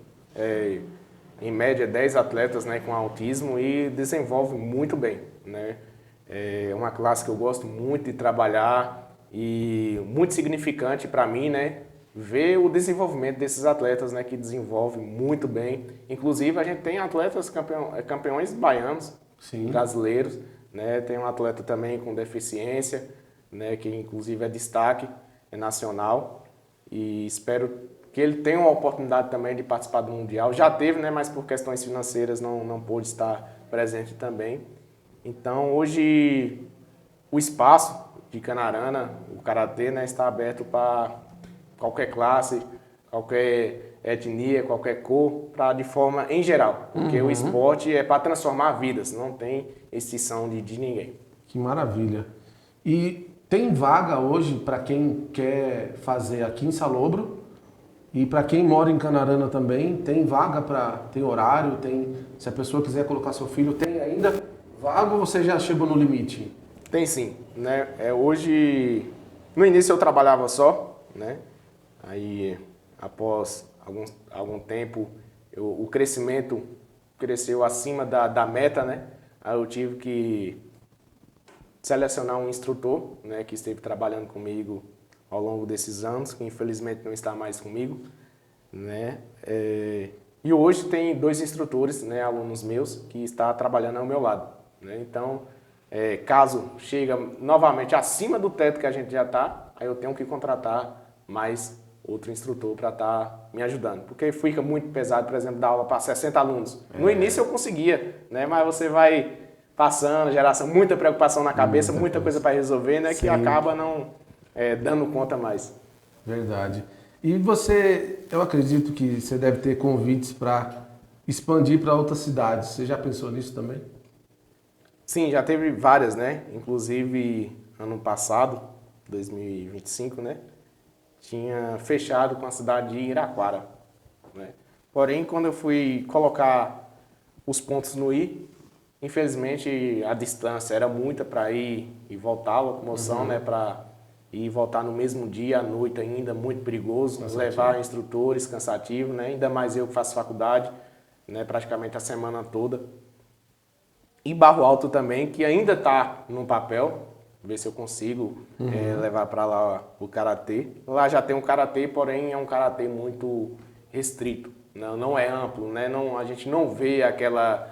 em média, 10 atletas, né, com autismo e desenvolve muito bem, né? É uma classe que eu gosto muito de trabalhar e muito significante para mim, né, ver o desenvolvimento desses atletas, né, que desenvolvem muito bem. Inclusive a gente tem atletas campeões baianos, Sim. brasileiros, né? Tem um atleta também com deficiência, né, que inclusive é destaque nacional e espero que ele tenha uma oportunidade também de participar do Mundial. Já teve, né, mas por questões financeiras não pôde estar presente também. Então hoje o espaço de Canarana, o Karatê, né, está aberto para qualquer classe, qualquer etnia, qualquer cor, de forma em geral. Porque o esporte é para transformar vidas, não tem exceção de ninguém. Que maravilha. E tem vaga hoje para quem quer fazer aqui em Salobro e para quem mora em Canarana também, tem vaga tem horário, se a pessoa quiser colocar seu filho, tem ainda vaga ou você já chegou no limite? Tem sim, né? Hoje, no início eu trabalhava só, né? Aí, após algum tempo, o crescimento cresceu acima da meta, né? Aí eu tive que selecionar um instrutor, né? Que esteve trabalhando comigo ao longo desses anos, que infelizmente não está mais comigo, né? E hoje tem 2 instrutores, né? Alunos meus, que estão trabalhando ao meu lado, né? Então, caso chega novamente acima do teto que a gente já está, aí eu tenho que contratar mais outro instrutor para estar me ajudando. Porque fica muito pesado, por exemplo, dar aula para 60 alunos. No início eu conseguia, né? Mas você vai passando, geração, muita preocupação na cabeça, muita coisa para resolver, né? Sim. Que acaba não dando conta mais. Verdade. E eu acredito que você deve ter convites para expandir para outras cidades. Você já pensou nisso também? Sim, já teve várias, né? Inclusive, ano passado, 2025, né? Tinha fechado com a cidade de Iraquara, né? Porém, quando eu fui colocar os pontos no i, infelizmente a distância era muita para ir e voltar, a locomoção, né? Para ir e voltar no mesmo dia, à noite ainda, muito perigoso, levar instrutores, cansativo, né? Ainda mais eu que faço faculdade, né? Praticamente a semana toda. E Barro Alto também, que ainda está no papel, ver se eu consigo levar para lá o Karatê. Lá já tem um Karatê, porém é um Karatê muito restrito, não é amplo, né? A gente não vê aquela...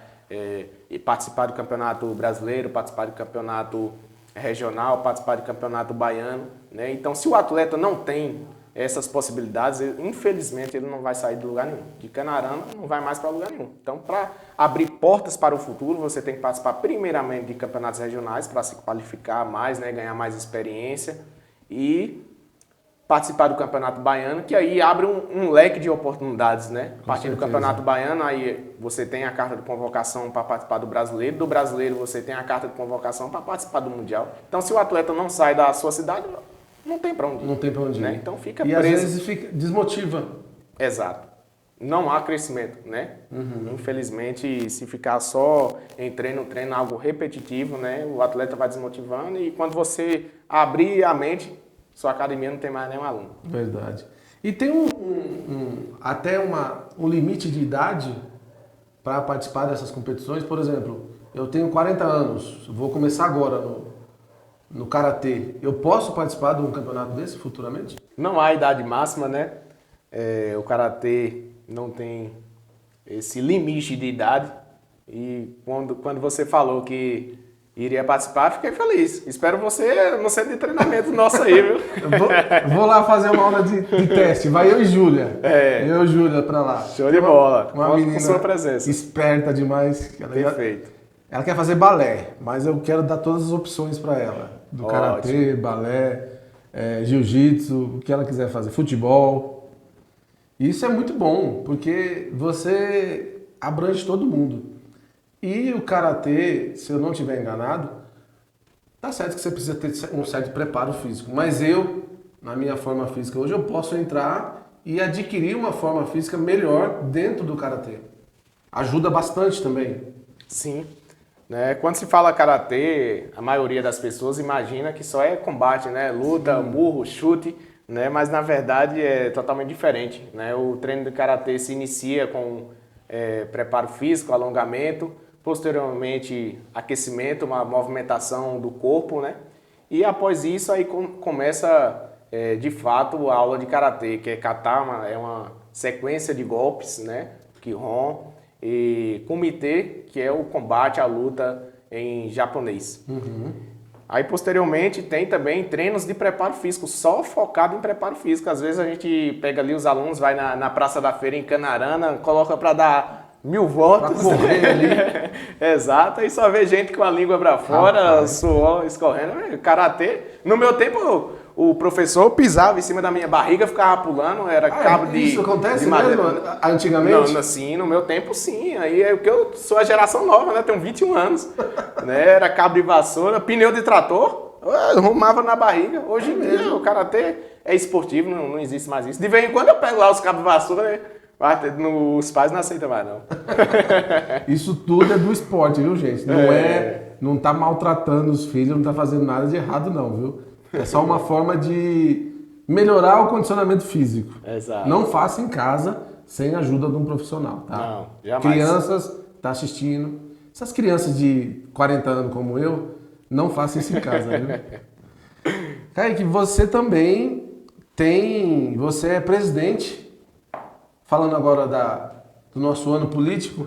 participar do campeonato brasileiro, participar do campeonato regional, participar do campeonato baiano, né? Então, se o atleta não tem essas possibilidades, infelizmente ele não vai sair de lugar nenhum. De Canarana não vai mais para lugar nenhum. Então, para abrir portas para o futuro, você tem que participar primeiramente de campeonatos regionais para se qualificar mais, né, ganhar mais experiência e participar do Campeonato Baiano, que aí abre um leque de oportunidades, né? A partir do Campeonato Baiano, aí você tem a carta de convocação para participar do Brasileiro você tem a carta de convocação para participar do Mundial. Então, se o atleta não sai da sua cidade, não tem para onde ir. Não tem para onde ir. Né? Então fica preso. E às vezes desmotiva. Exato. Não há crescimento, né? Infelizmente, se ficar só em treino, algo repetitivo, né? O atleta vai desmotivando e quando você abrir a mente, sua academia não tem mais nenhum aluno. Verdade. E tem até um limite de idade para participar dessas competições? Por exemplo, eu tenho 40 anos, vou começar agora no Karatê. Eu posso participar de um campeonato desse futuramente? Não há idade máxima, né? O Karatê não tem esse limite de idade. E quando você falou que iria participar, fiquei feliz. Espero você no centro de treinamento nosso aí, viu? Vou lá fazer uma aula de teste. Vai eu e Júlia. Eu e Júlia pra lá. Show de bola. Uma menina com sua presença. Esperta demais. Perfeito. Ela quer fazer balé, mas eu quero dar todas as opções para ela. Do karatê, balé, jiu-jitsu, o que ela quiser fazer, futebol. Isso é muito bom, porque você abrange todo mundo. E o karatê, se eu não estiver enganado, tá certo que você precisa ter um certo preparo físico. Mas eu, na minha forma física hoje, eu posso entrar e adquirir uma forma física melhor dentro do karatê. Ajuda bastante também. Sim. Né? Quando se fala karatê, a maioria das pessoas imagina que só é combate, né? Luta, murro, chute, né? Mas na verdade é totalmente diferente. Né? O treino de karatê se inicia com preparo físico, alongamento, posteriormente aquecimento, uma movimentação do corpo, né? E após isso aí começa de fato a aula de karatê, que é kata, é uma sequência de golpes, né? Kihon, e kumite, que é o combate, a luta em japonês. Aí posteriormente tem também treinos de preparo físico, só focado em preparo físico. Às vezes a gente pega ali os alunos, vai na Praça da Feira em Canarana, coloca para dar 1000 voltas. Pra correr ali. Exato, aí só vê gente com a língua para fora, suor escorrendo. Karatê, no meu tempo o professor pisava em cima da minha barriga, ficava pulando, era cabo de... Isso acontece de madeira. mesmo antigamente? Não, sim, no meu tempo sim, aí é porque eu sou a geração nova, né, tenho 21 anos, né, era cabo de vassoura, pneu de trator, eu arrumava na barriga. Hoje em dia o karatê é esportivo, não existe mais isso. De vez em quando eu pego lá os cabos de vassoura, né? Os pais não aceitam mais, não. Isso tudo é do esporte, viu, gente? Não tá maltratando os filhos, não tá fazendo nada de errado, não, viu? É só uma forma de melhorar o condicionamento físico. Exato. Não faça em casa sem a ajuda de um profissional, tá? Não, jamais. Crianças, tá assistindo. Essas crianças de 40 anos como eu, não façam isso em casa, viu? Kaique, você também você é presidente. Falando agora do nosso ano político,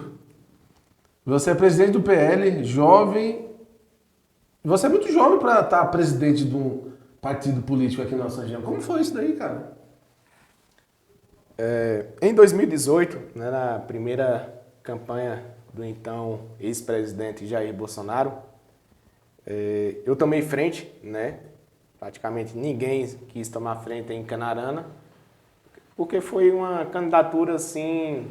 você é presidente do PL, jovem. Você é muito jovem para estar presidente de um partido político aqui na nossa região. Como foi isso daí, cara? Em 2018, né, na primeira campanha do então ex-presidente Jair Bolsonaro, eu tomei frente, né? Praticamente ninguém quis tomar frente em Canarana, porque foi uma candidatura assim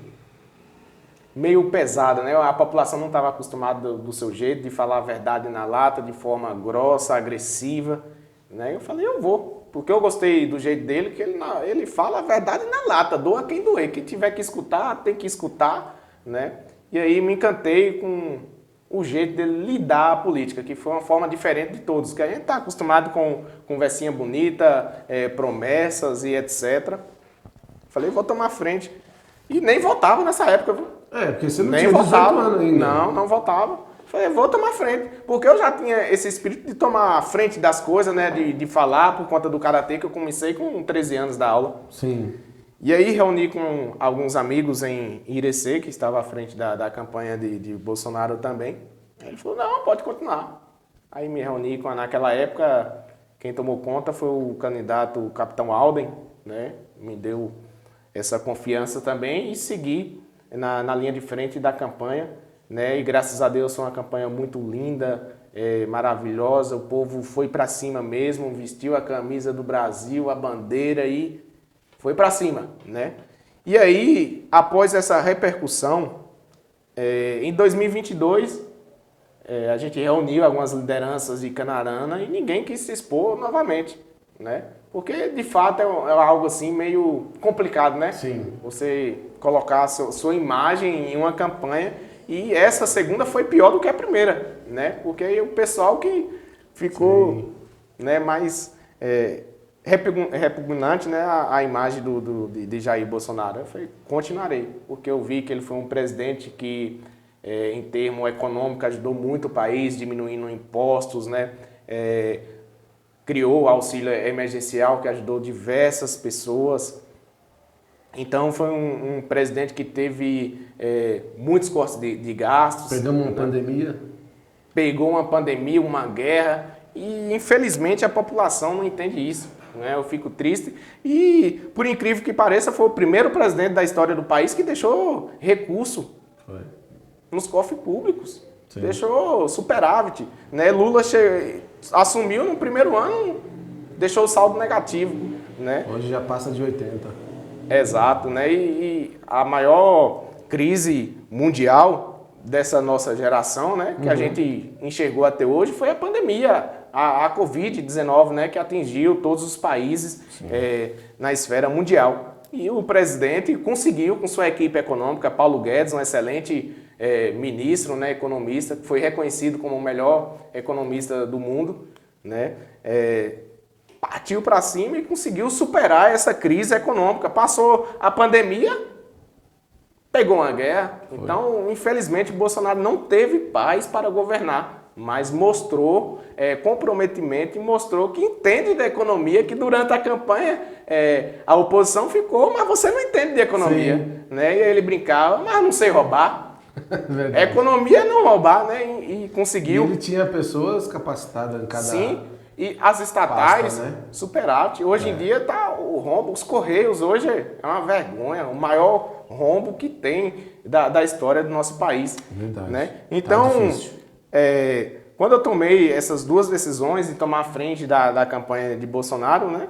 meio pesada, né? A população não estava acostumada do seu jeito de falar a verdade na lata, de forma grossa, agressiva, né? Eu falei, eu vou, porque eu gostei do jeito dele, que ele fala a verdade na lata, doa quem doer, quem tiver que escutar, tem que escutar, né? E aí me encantei com o jeito dele lidar a política, que foi uma forma diferente de todos, que a gente está acostumado com conversinha bonita, promessas e etc. Falei, vou tomar frente. E nem votava nessa época, viu? Porque você não nem tinha 18 votava. anos ainda. Não votava. Falei, vou tomar frente. Porque eu já tinha esse espírito de tomar frente das coisas, né? De falar por conta do karatê, que eu comecei com 13 anos da aula. Sim. E aí reuni com alguns amigos em Irecê, que estava à frente da campanha de Bolsonaro também. Aí ele falou, não, pode continuar. Aí me reuni naquela época, quem tomou conta foi o candidato o Capitão Alden, né? Me deu essa confiança também e segui na linha de frente da campanha, né? E graças a Deus foi uma campanha muito linda, maravilhosa. O povo foi para cima mesmo, vestiu a camisa do Brasil, a bandeira e foi para cima, né? E aí, após essa repercussão, em 2022, a gente reuniu algumas lideranças de Canarana e ninguém quis se expor novamente, né? Porque, de fato, é algo assim meio complicado, né? Sim. Você colocar a sua imagem em uma campanha e essa segunda foi pior do que a primeira, né? Porque aí o pessoal que ficou, né, mais repugnante, né, a imagem de Jair Bolsonaro. Eu falei, continuarei, porque eu vi que ele foi um presidente que, em termo econômico, ajudou muito o país, diminuindo impostos, né? Criou o auxílio emergencial que ajudou diversas pessoas. Então foi um presidente que teve muitos cortes de gastos. Perdemos uma pandemia. pegou uma pandemia, uma guerra, e infelizmente a população não entende isso. Né? Eu fico triste. E, por incrível que pareça, foi o primeiro presidente da história do país que deixou recurso nos cofres públicos. Sim. Deixou superávit. Né? Lula assumiu no primeiro ano, deixou o saldo negativo. Né? Hoje já passa de 80. Exato. Né? E a maior crise mundial dessa nossa geração, né? Que a gente enxergou até hoje, foi a pandemia. A Covid-19, né, que atingiu todos os países na esfera mundial. E o presidente conseguiu, com sua equipe econômica, Paulo Guedes, um excelente ministro, né, economista, que foi reconhecido como o melhor economista do mundo, né, partiu para cima e conseguiu superar essa crise econômica. Passou a pandemia, pegou uma guerra. Então, infelizmente, Bolsonaro não teve paz para governar. Mas mostrou comprometimento e mostrou que entende da economia, que durante a campanha a oposição ficou, mas você não entende de economia. Né? E aí ele brincava, mas não sei roubar. Economia é não roubar, né? E conseguiu. E ele tinha pessoas capacitadas em cada... Sim, e as estatais, pasta, né? superávit. Hoje em dia tá o rombo, os Correios hoje é uma vergonha, o maior rombo que tem da história do nosso país. Verdade. Né? Então... quando eu tomei essas duas decisões de tomar a frente da campanha de Bolsonaro, né,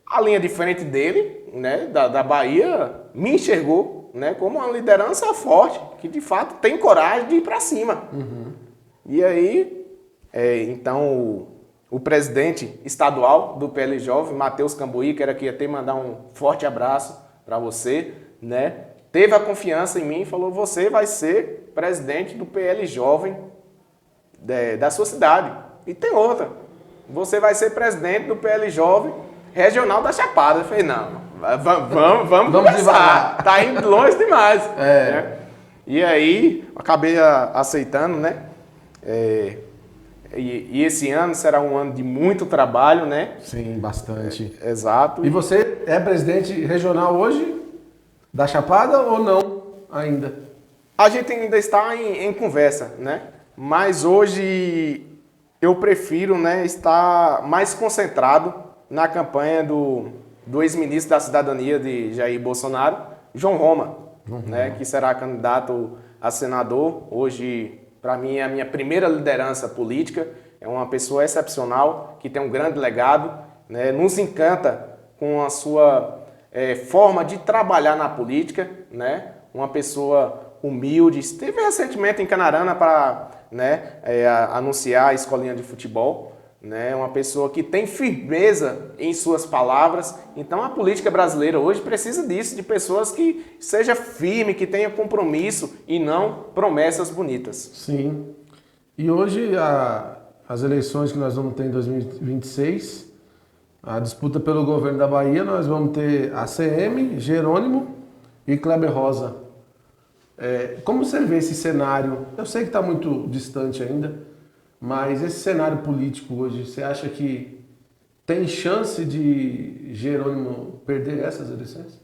a linha de frente dele, né, da Bahia, me enxergou, né, como uma liderança forte, que de fato tem coragem de ir para cima. E aí, então, o presidente estadual do PL Jovem, Matheus Cambuí, quero aqui até mandar um forte abraço para você, né, teve a confiança em mim e falou, você vai ser presidente do PL Jovem da sua cidade. E tem outra, você vai ser presidente do PL Jovem Regional da Chapada. Eu falei, não, vamos começar, tá indo longe demais. Né? E aí, acabei aceitando, né? E esse ano será um ano de muito trabalho, né? Sim, bastante. Exato. E você é presidente regional hoje da Chapada ou não ainda? A gente ainda está em conversa, né? Mas hoje eu prefiro, né, estar mais concentrado na campanha do ex-ministro da Cidadania de Jair Bolsonaro, João Roma, né, que será candidato a senador. Hoje, para mim, é a minha primeira liderança política. É uma pessoa excepcional, que tem um grande legado, né, nos encanta com a sua forma de trabalhar na política, né, uma pessoa humilde. Esteve recentemente em Canarana para anunciar a escolinha de futebol. Né? Uma pessoa que tem firmeza em suas palavras. Então a política brasileira hoje precisa disso, de pessoas que seja firme, que tenha compromisso e não promessas bonitas. Sim. E hoje as eleições que nós vamos ter em 2026, a disputa pelo governo da Bahia, nós vamos ter ACM, Jerônimo e Kleber Rosa. Como você vê esse cenário? Eu sei que está muito distante ainda, mas esse cenário político hoje, você acha que tem chance de Jerônimo perder essas eleições?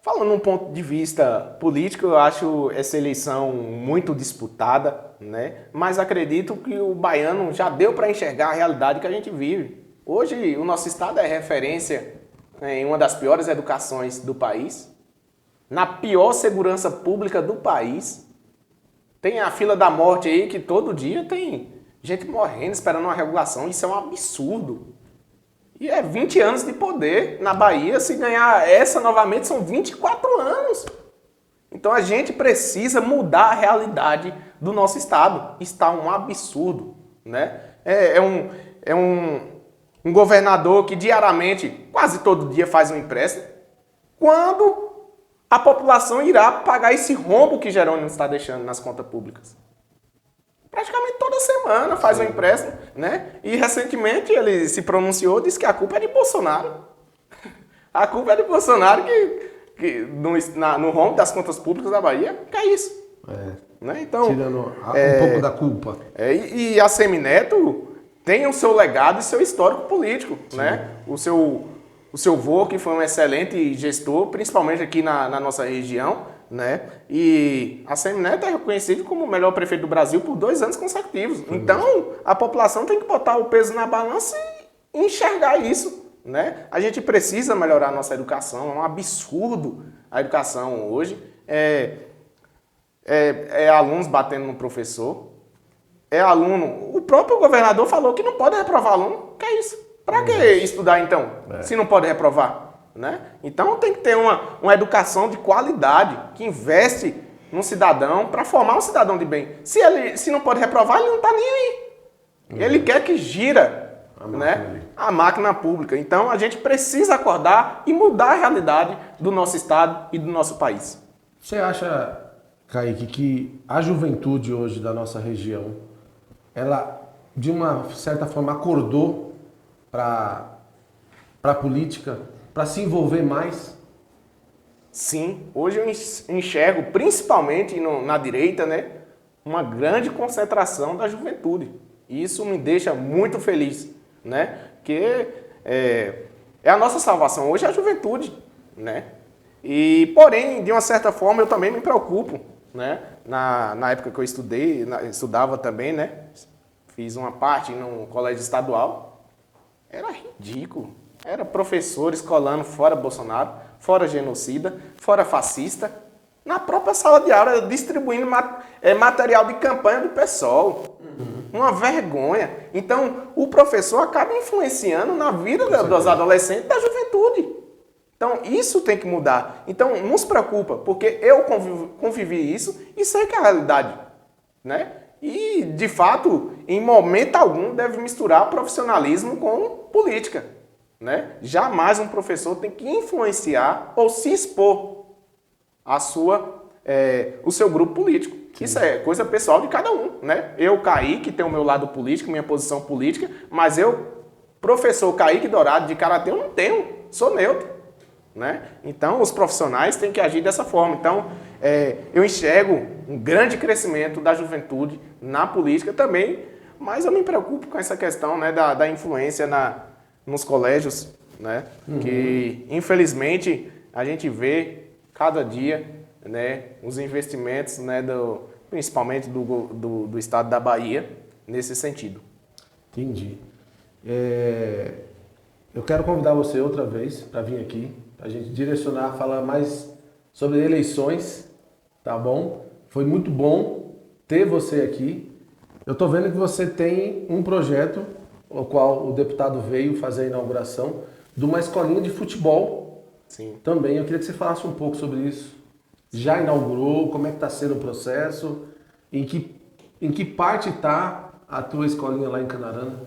Falando num ponto de vista político, eu acho essa eleição muito disputada, né? Mas acredito que o baiano já deu para enxergar a realidade que a gente vive. Hoje, o nosso estado é referência em uma das piores educações do país, na pior segurança pública do país. Tem a fila da morte aí que todo dia tem gente morrendo esperando uma regulação. Isso é um absurdo. E é 20 anos de poder na Bahia. Se ganhar essa novamente são 24 anos. Então a gente precisa mudar a realidade do nosso estado. Está um absurdo. Né? É um governador que diariamente, quase todo dia faz um empréstimo. Quando a população irá pagar esse rombo que Jerônimo está deixando nas contas públicas? Praticamente toda semana faz um empréstimo, né? E recentemente ele se pronunciou, disse que a culpa é de Bolsonaro. A culpa é de Bolsonaro que no rombo das contas públicas da Bahia cai isso. Né? Então, tirando um pouco da culpa. E a Semineto tem o seu legado e seu histórico político, né? O seu avô, que foi um excelente gestor, principalmente aqui na nossa região, né? E a Semineto é reconhecido como o melhor prefeito do Brasil por 2 anos consecutivos. Então, a população tem que botar o peso na balança e enxergar isso, né? A gente precisa melhorar a nossa educação, é um absurdo a educação hoje. Alunos batendo no professor, o próprio governador falou que não pode reprovar aluno. Que é isso? Para que estudar então, se não pode reprovar? Né? Então tem que ter uma educação de qualidade, que investe no cidadão para formar um cidadão de bem. Se não pode reprovar, ele não está nem aí. Ele quer que gira a máquina pública. Então a gente precisa acordar e mudar a realidade do nosso estado e do nosso país. Você acha, Kaique, que a juventude hoje da nossa região, ela de uma certa forma acordou para a política, para se envolver mais? Sim, hoje eu enxergo, principalmente na direita, né, uma grande concentração da juventude. E isso me deixa muito feliz, né, porque é a nossa salvação hoje é a juventude, né. E, porém, de uma certa forma, eu também me preocupo, né, na época que eu estudava também, né, fiz uma parte no colégio estadual, era ridículo. Era professores colando fora Bolsonaro, fora genocida, fora fascista, na própria sala de aula, distribuindo material de campanha do PSOL. Uma vergonha. Então, o professor acaba influenciando na vida dos adolescentes, da juventude. Então, isso tem que mudar. Então, nos preocupa, porque eu convivi isso e sei que é a realidade, né? E, de fato, em momento algum, deve misturar profissionalismo com política. Né? Jamais um professor tem que influenciar ou se expor o seu grupo político. Sim. Isso é coisa pessoal de cada um. Né? Eu, Kaique, tenho o meu lado político, minha posição política, mas eu, professor Kaique Dourado de Karatê, eu não tenho, sou neutro. Né? Então, os profissionais têm que agir dessa forma. Então, eu enxergo um grande crescimento da juventude na política também, mas eu me preocupo com essa questão, né, da influência nos colégios, né? Que infelizmente a gente vê cada dia, né, os investimentos, né, principalmente do estado da Bahia nesse sentido. Entendi. Eu quero convidar você outra vez para vir aqui, para a gente direcionar, falar mais sobre eleições, tá bom? Foi muito bom ter você aqui. Eu estou vendo que você tem um projeto o qual o deputado veio fazer a inauguração de uma escolinha de futebol. Sim. Também. Eu queria que você falasse um pouco sobre isso. Já inaugurou? Como é que está sendo o processo? Em que parte está a tua escolinha lá em Canarana?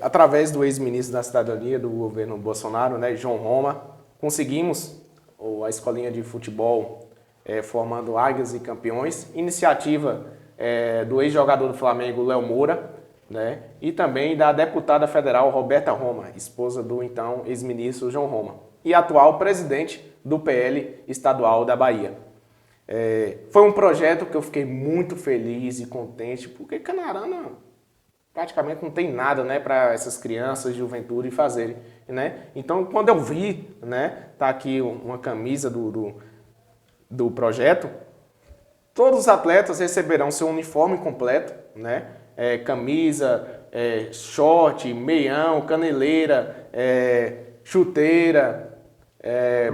Através do ex-ministro da Cidadania do governo Bolsonaro, né, João Roma, conseguimos a escolinha de futebol formando águias e campeões. Iniciativa do ex-jogador do Flamengo, Léo Moura, né? E também da deputada federal Roberta Roma, esposa do então ex-ministro João Roma, e atual presidente do PL estadual da Bahia. Foi um projeto que eu fiquei muito feliz e contente, porque Canarana praticamente não tem nada, né, para essas crianças de juventude fazerem, né? Então, quando eu vi, né, tá aqui uma camisa do projeto, todos os atletas receberão seu uniforme completo, né? Camisa, short, meião, caneleira, chuteira,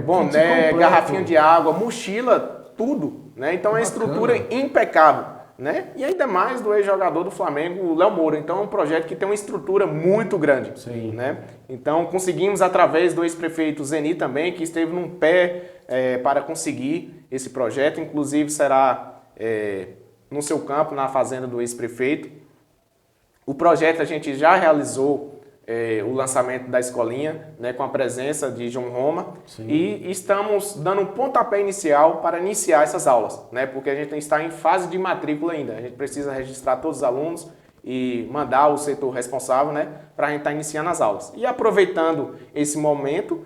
boné, garrafinha de água, mochila, tudo, né? Então é uma estrutura impecável, né? E ainda mais do ex-jogador do Flamengo, o Léo Moura. Então é um projeto que tem uma estrutura muito grande. Sim. Né? Então conseguimos, através do ex-prefeito Zeni também, que esteve num pé para conseguir esse projeto, inclusive será no seu campo, na fazenda do ex-prefeito. O projeto a gente já realizou o lançamento da escolinha, né, com a presença de João Roma. Sim. E estamos dando um pontapé inicial para iniciar essas aulas, né, porque a gente está em fase de matrícula ainda. A gente precisa registrar todos os alunos e mandar o setor responsável, né, para a gente estar iniciando as aulas. E aproveitando esse momento,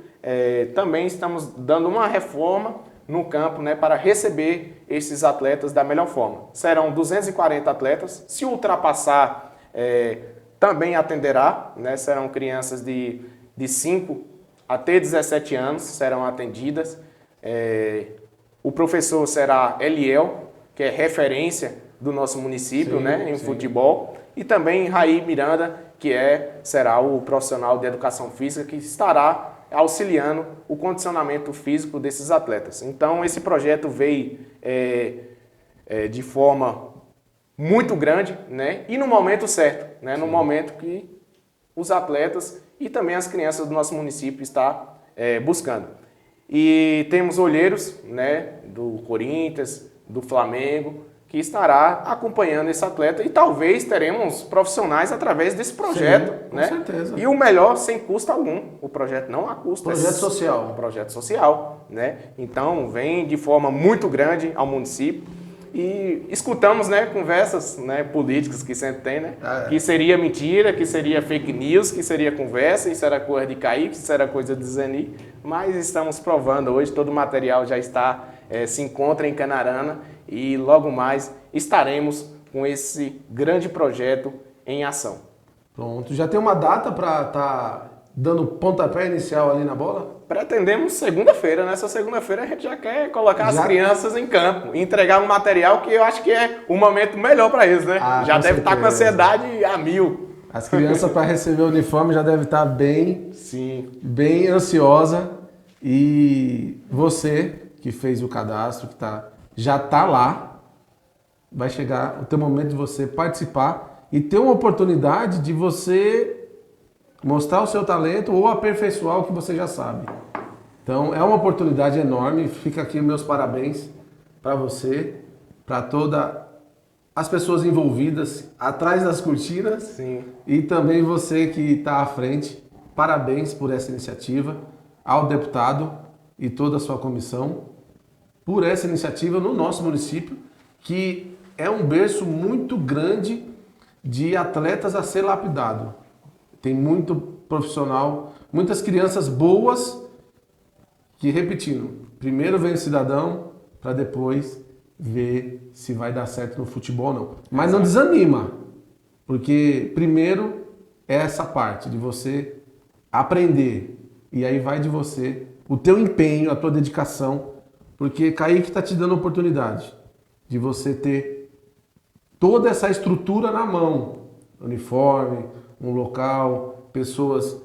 também estamos dando uma reforma no campo, né, para receber esses atletas da melhor forma. Serão 240 atletas. Se ultrapassar, também atenderá, né? Serão crianças de 5 até 17 anos, serão atendidas. O professor será Eliel, que é referência do nosso município, né, em futebol. E também Raí Miranda, que será o profissional de educação física que estará auxiliando o condicionamento físico desses atletas. Então, esse projeto veio de forma muito grande, né? E no momento certo, né? No momento que os atletas e também as crianças do nosso município estão buscando. E temos olheiros, né? Do Corinthians, do Flamengo, que estará acompanhando esse atleta e talvez teremos profissionais através desse projeto. Sim, com né? certeza. E o melhor, sem custo algum. O projeto não há custo. Projeto social. Um projeto social. Né? Então, vem de forma muito grande ao município. E escutamos, né, conversas, né, políticas que sempre tem, né? Que seria mentira, que seria fake news, que seria conversa, isso era coisa de Kaique, isso era coisa de Zeni. Mas estamos provando hoje, todo o material já está, se encontra em Canarana e logo mais estaremos com esse grande projeto em ação. Pronto, já tem uma data para estar dando pontapé inicial ali na bola? Pretendemos segunda-feira. Nessa segunda-feira a gente já quer colocar as crianças em campo e entregar um material que eu acho que é o momento melhor para eles, né? Já deve estar com ansiedade a 1000. As crianças para receber o uniforme já devem estar bem ansiosa. E você que fez o cadastro, que já está lá, vai chegar o teu momento de você participar e ter uma oportunidade de você mostrar o seu talento ou aperfeiçoar o que você já sabe. Então, é uma oportunidade enorme. Fica aqui meus parabéns para você, para todas as pessoas envolvidas atrás das cortinas. Sim. E também você que está à frente. Parabéns por essa iniciativa, ao deputado e toda a sua comissão, por essa iniciativa no nosso município, que é um berço muito grande de atletas a ser lapidado. Tem muito profissional, muitas crianças boas que, repetindo, primeiro vem o cidadão para depois ver se vai dar certo no futebol ou não. Mas não desanima, porque primeiro é essa parte de você aprender e aí vai de você, o teu empenho, a tua dedicação, porque Kaique está te dando a oportunidade de você ter toda essa estrutura na mão, uniforme, um local, pessoas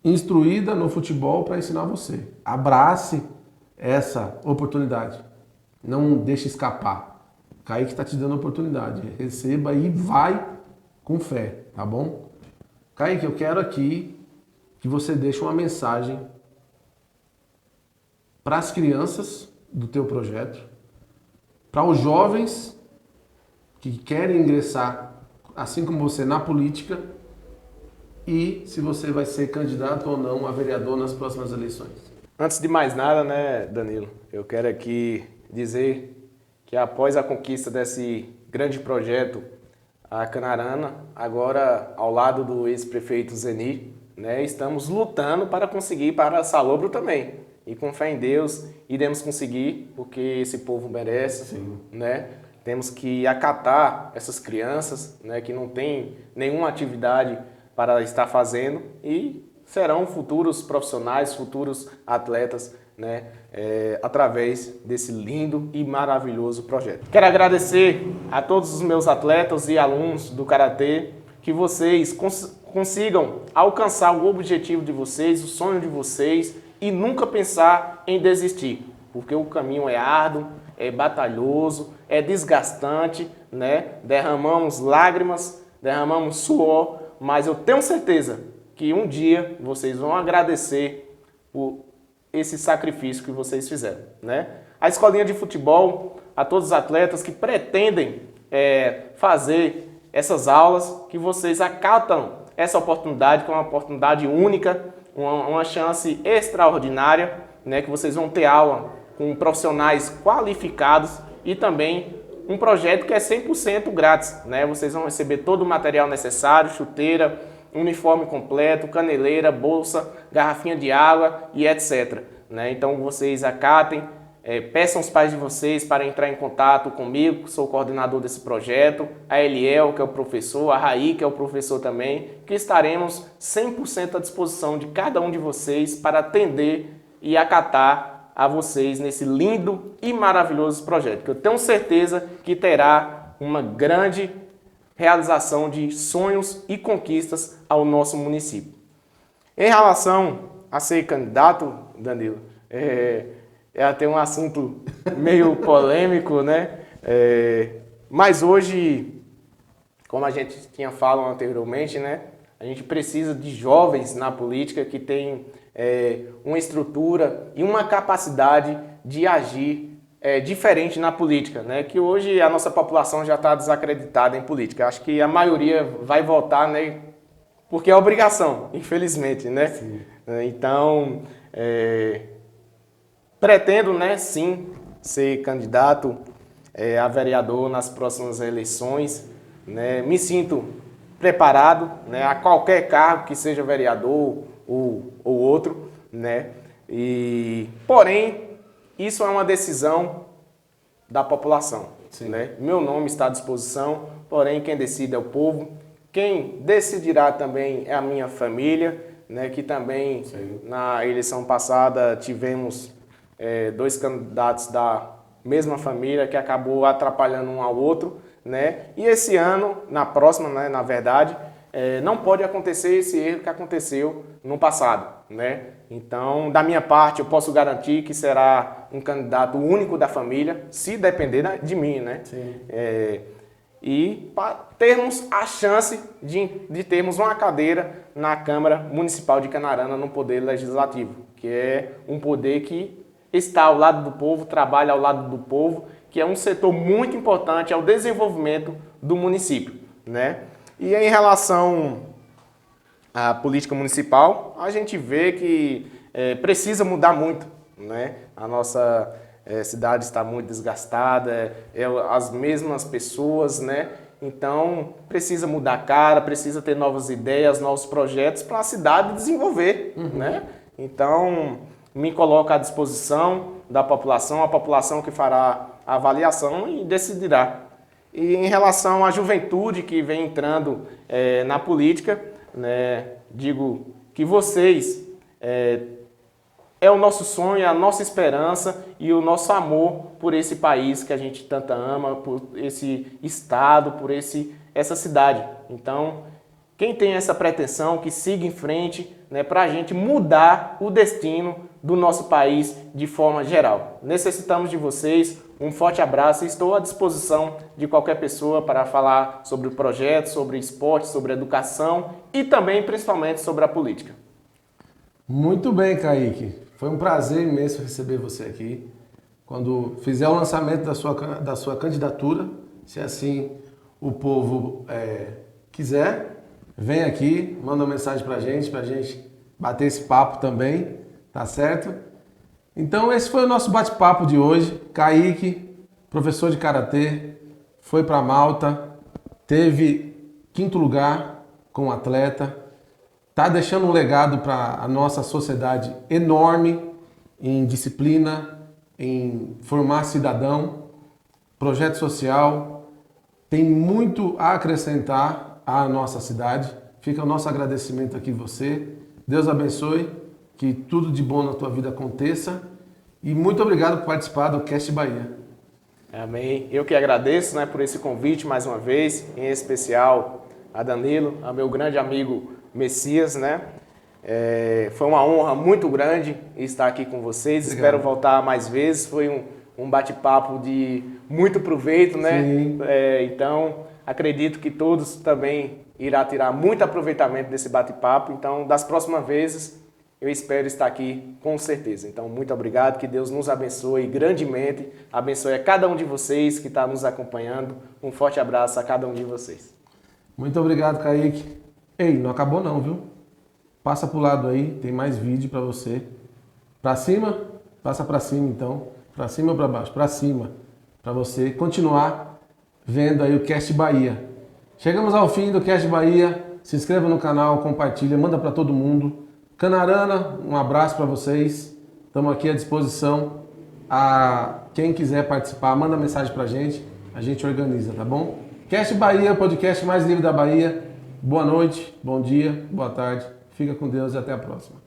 instruídas no futebol para ensinar você. Abrace essa oportunidade. Não deixe escapar. Kaique está te dando a oportunidade. Receba e vai com fé, tá bom? Kaique, eu quero aqui que você deixe uma mensagem para as crianças do teu projeto, para os jovens que querem ingressar, assim como você, na política, e se você vai ser candidato ou não a vereador nas próximas eleições. Antes de mais nada, né, Danilo, eu quero aqui dizer que após a conquista desse grande projeto, a Canarana, agora ao lado do ex-prefeito Zeni, né, estamos lutando para conseguir para Salobro também. E com fé em Deus, iremos conseguir, porque esse povo merece, né? Temos que acatar essas crianças, né, que não têm nenhuma atividade para estar fazendo e serão futuros profissionais, futuros atletas, né, através desse lindo e maravilhoso projeto. Quero agradecer a todos os meus atletas e alunos do Karatê, que vocês consigam alcançar o objetivo de vocês, o sonho de vocês e nunca pensar em desistir, porque o caminho é árduo, é batalhoso, é desgastante, né? Derramamos lágrimas, derramamos suor, mas eu tenho certeza que um dia vocês vão agradecer por esse sacrifício que vocês fizeram, né? A escolinha de futebol, a todos os atletas que pretendem fazer essas aulas, que vocês acatam essa oportunidade, que é uma oportunidade única, uma chance extraordinária, né? Que vocês vão ter aula com profissionais qualificados e também um projeto que é 100% grátis, né? Vocês vão receber todo o material necessário, chuteira, uniforme completo, caneleira, bolsa, garrafinha de água e etc. Né? Então vocês acatem, peçam os pais de vocês para entrar em contato comigo, que sou o coordenador desse projeto, a Eliel, que é o professor, a Raí, que é o professor também, que estaremos 100% à disposição de cada um de vocês para atender e acatar a vocês nesse lindo e maravilhoso projeto, que eu tenho certeza que terá uma grande realização de sonhos e conquistas ao nosso município. Em relação a ser candidato, Danilo, é até um assunto meio polêmico, né? Mas hoje, como a gente tinha falado anteriormente, né? A gente precisa de jovens na política que têm uma estrutura e uma capacidade de agir diferente na política, né? Que hoje a nossa população já está desacreditada em política. Acho que a maioria vai votar, né? Porque é obrigação, infelizmente, né? Sim. Então, pretendo, né, sim, ser candidato a vereador nas próximas eleições, né? Me sinto preparado, né, a qualquer cargo que seja vereador ou outro, né? Porém, isso é uma decisão da população, né? Meu nome está à disposição, porém quem decide é o povo. Quem decidirá também é a minha família, né? Que também na eleição passada tivemos 2 candidatos da mesma família que acabou atrapalhando um ao outro, né? E esse ano, na próxima, né, na verdade, não pode acontecer esse erro que aconteceu no passado, né? Então, da minha parte, eu posso garantir que será um candidato único da família, se depender de mim, né? Sim. E para termos a chance de termos uma cadeira na Câmara Municipal de Canarana no Poder Legislativo, que é um poder que está ao lado do povo, trabalha ao lado do povo, que é um setor muito importante ao desenvolvimento do município, né? E em relação à política municipal, a gente vê que precisa mudar muito, né? A nossa cidade está muito desgastada, as mesmas pessoas, né? Então, precisa mudar a cara, precisa ter novas ideias, novos projetos para a cidade desenvolver, né? Então, me coloco à disposição da população, a população que fará a avaliação e decidirá. E em relação à juventude que vem entrando na política, né, digo que vocês é o nosso sonho, a nossa esperança e o nosso amor por esse país que a gente tanto ama, por esse estado, por essa cidade. Então, quem tem essa pretensão, que siga em frente, né, para a gente mudar o destino do nosso país de forma geral. Necessitamos de vocês, um forte abraço e estou à disposição de qualquer pessoa para falar sobre o projeto, sobre esporte, sobre educação e também, principalmente, sobre a política. Muito bem, Kaique. Foi um prazer imenso receber você aqui. Quando fizer o lançamento da sua candidatura, se assim o povo quiser, vem aqui, manda uma mensagem pra gente bater esse papo também, tá certo? Então esse foi o nosso bate-papo de hoje. Kaique, professor de Karatê, foi para Malta, teve 5º lugar como atleta, tá deixando um legado para a nossa sociedade enorme em disciplina, em formar cidadão, projeto social, tem muito a acrescentar à nossa cidade. Fica o nosso agradecimento aqui você. Deus abençoe, que tudo de bom na tua vida aconteça e muito obrigado por participar do Cast Bahia. Amém. Eu que agradeço, né, por esse convite mais uma vez, em especial a Danilo, a meu grande amigo Messias, né? Foi uma honra muito grande estar aqui com vocês. Obrigado. Espero voltar mais vezes. Foi um bate-papo de muito proveito, né? Então, acredito que todos também irá tirar muito aproveitamento desse bate-papo. Então, das próximas vezes, eu espero estar aqui com certeza. Então, muito obrigado. Que Deus nos abençoe grandemente. Abençoe a cada um de vocês que está nos acompanhando. Um forte abraço a cada um de vocês. Muito obrigado, Kaique. Ei, não acabou não, viu? Passa pro lado aí, tem mais vídeo para você. Para cima? Passa para cima então. Para cima ou para baixo? Para cima. Para você continuar vendo aí o Cast Bahia. Chegamos ao fim do Cast Bahia. Se inscreva no canal, compartilha, manda para todo mundo. Canarana, um abraço para vocês. Estamos aqui à disposição. A quem quiser participar, manda mensagem pra gente. A gente organiza, tá bom? Cast Bahia, o podcast mais livre da Bahia. Boa noite, bom dia, boa tarde. Fica com Deus e até a próxima.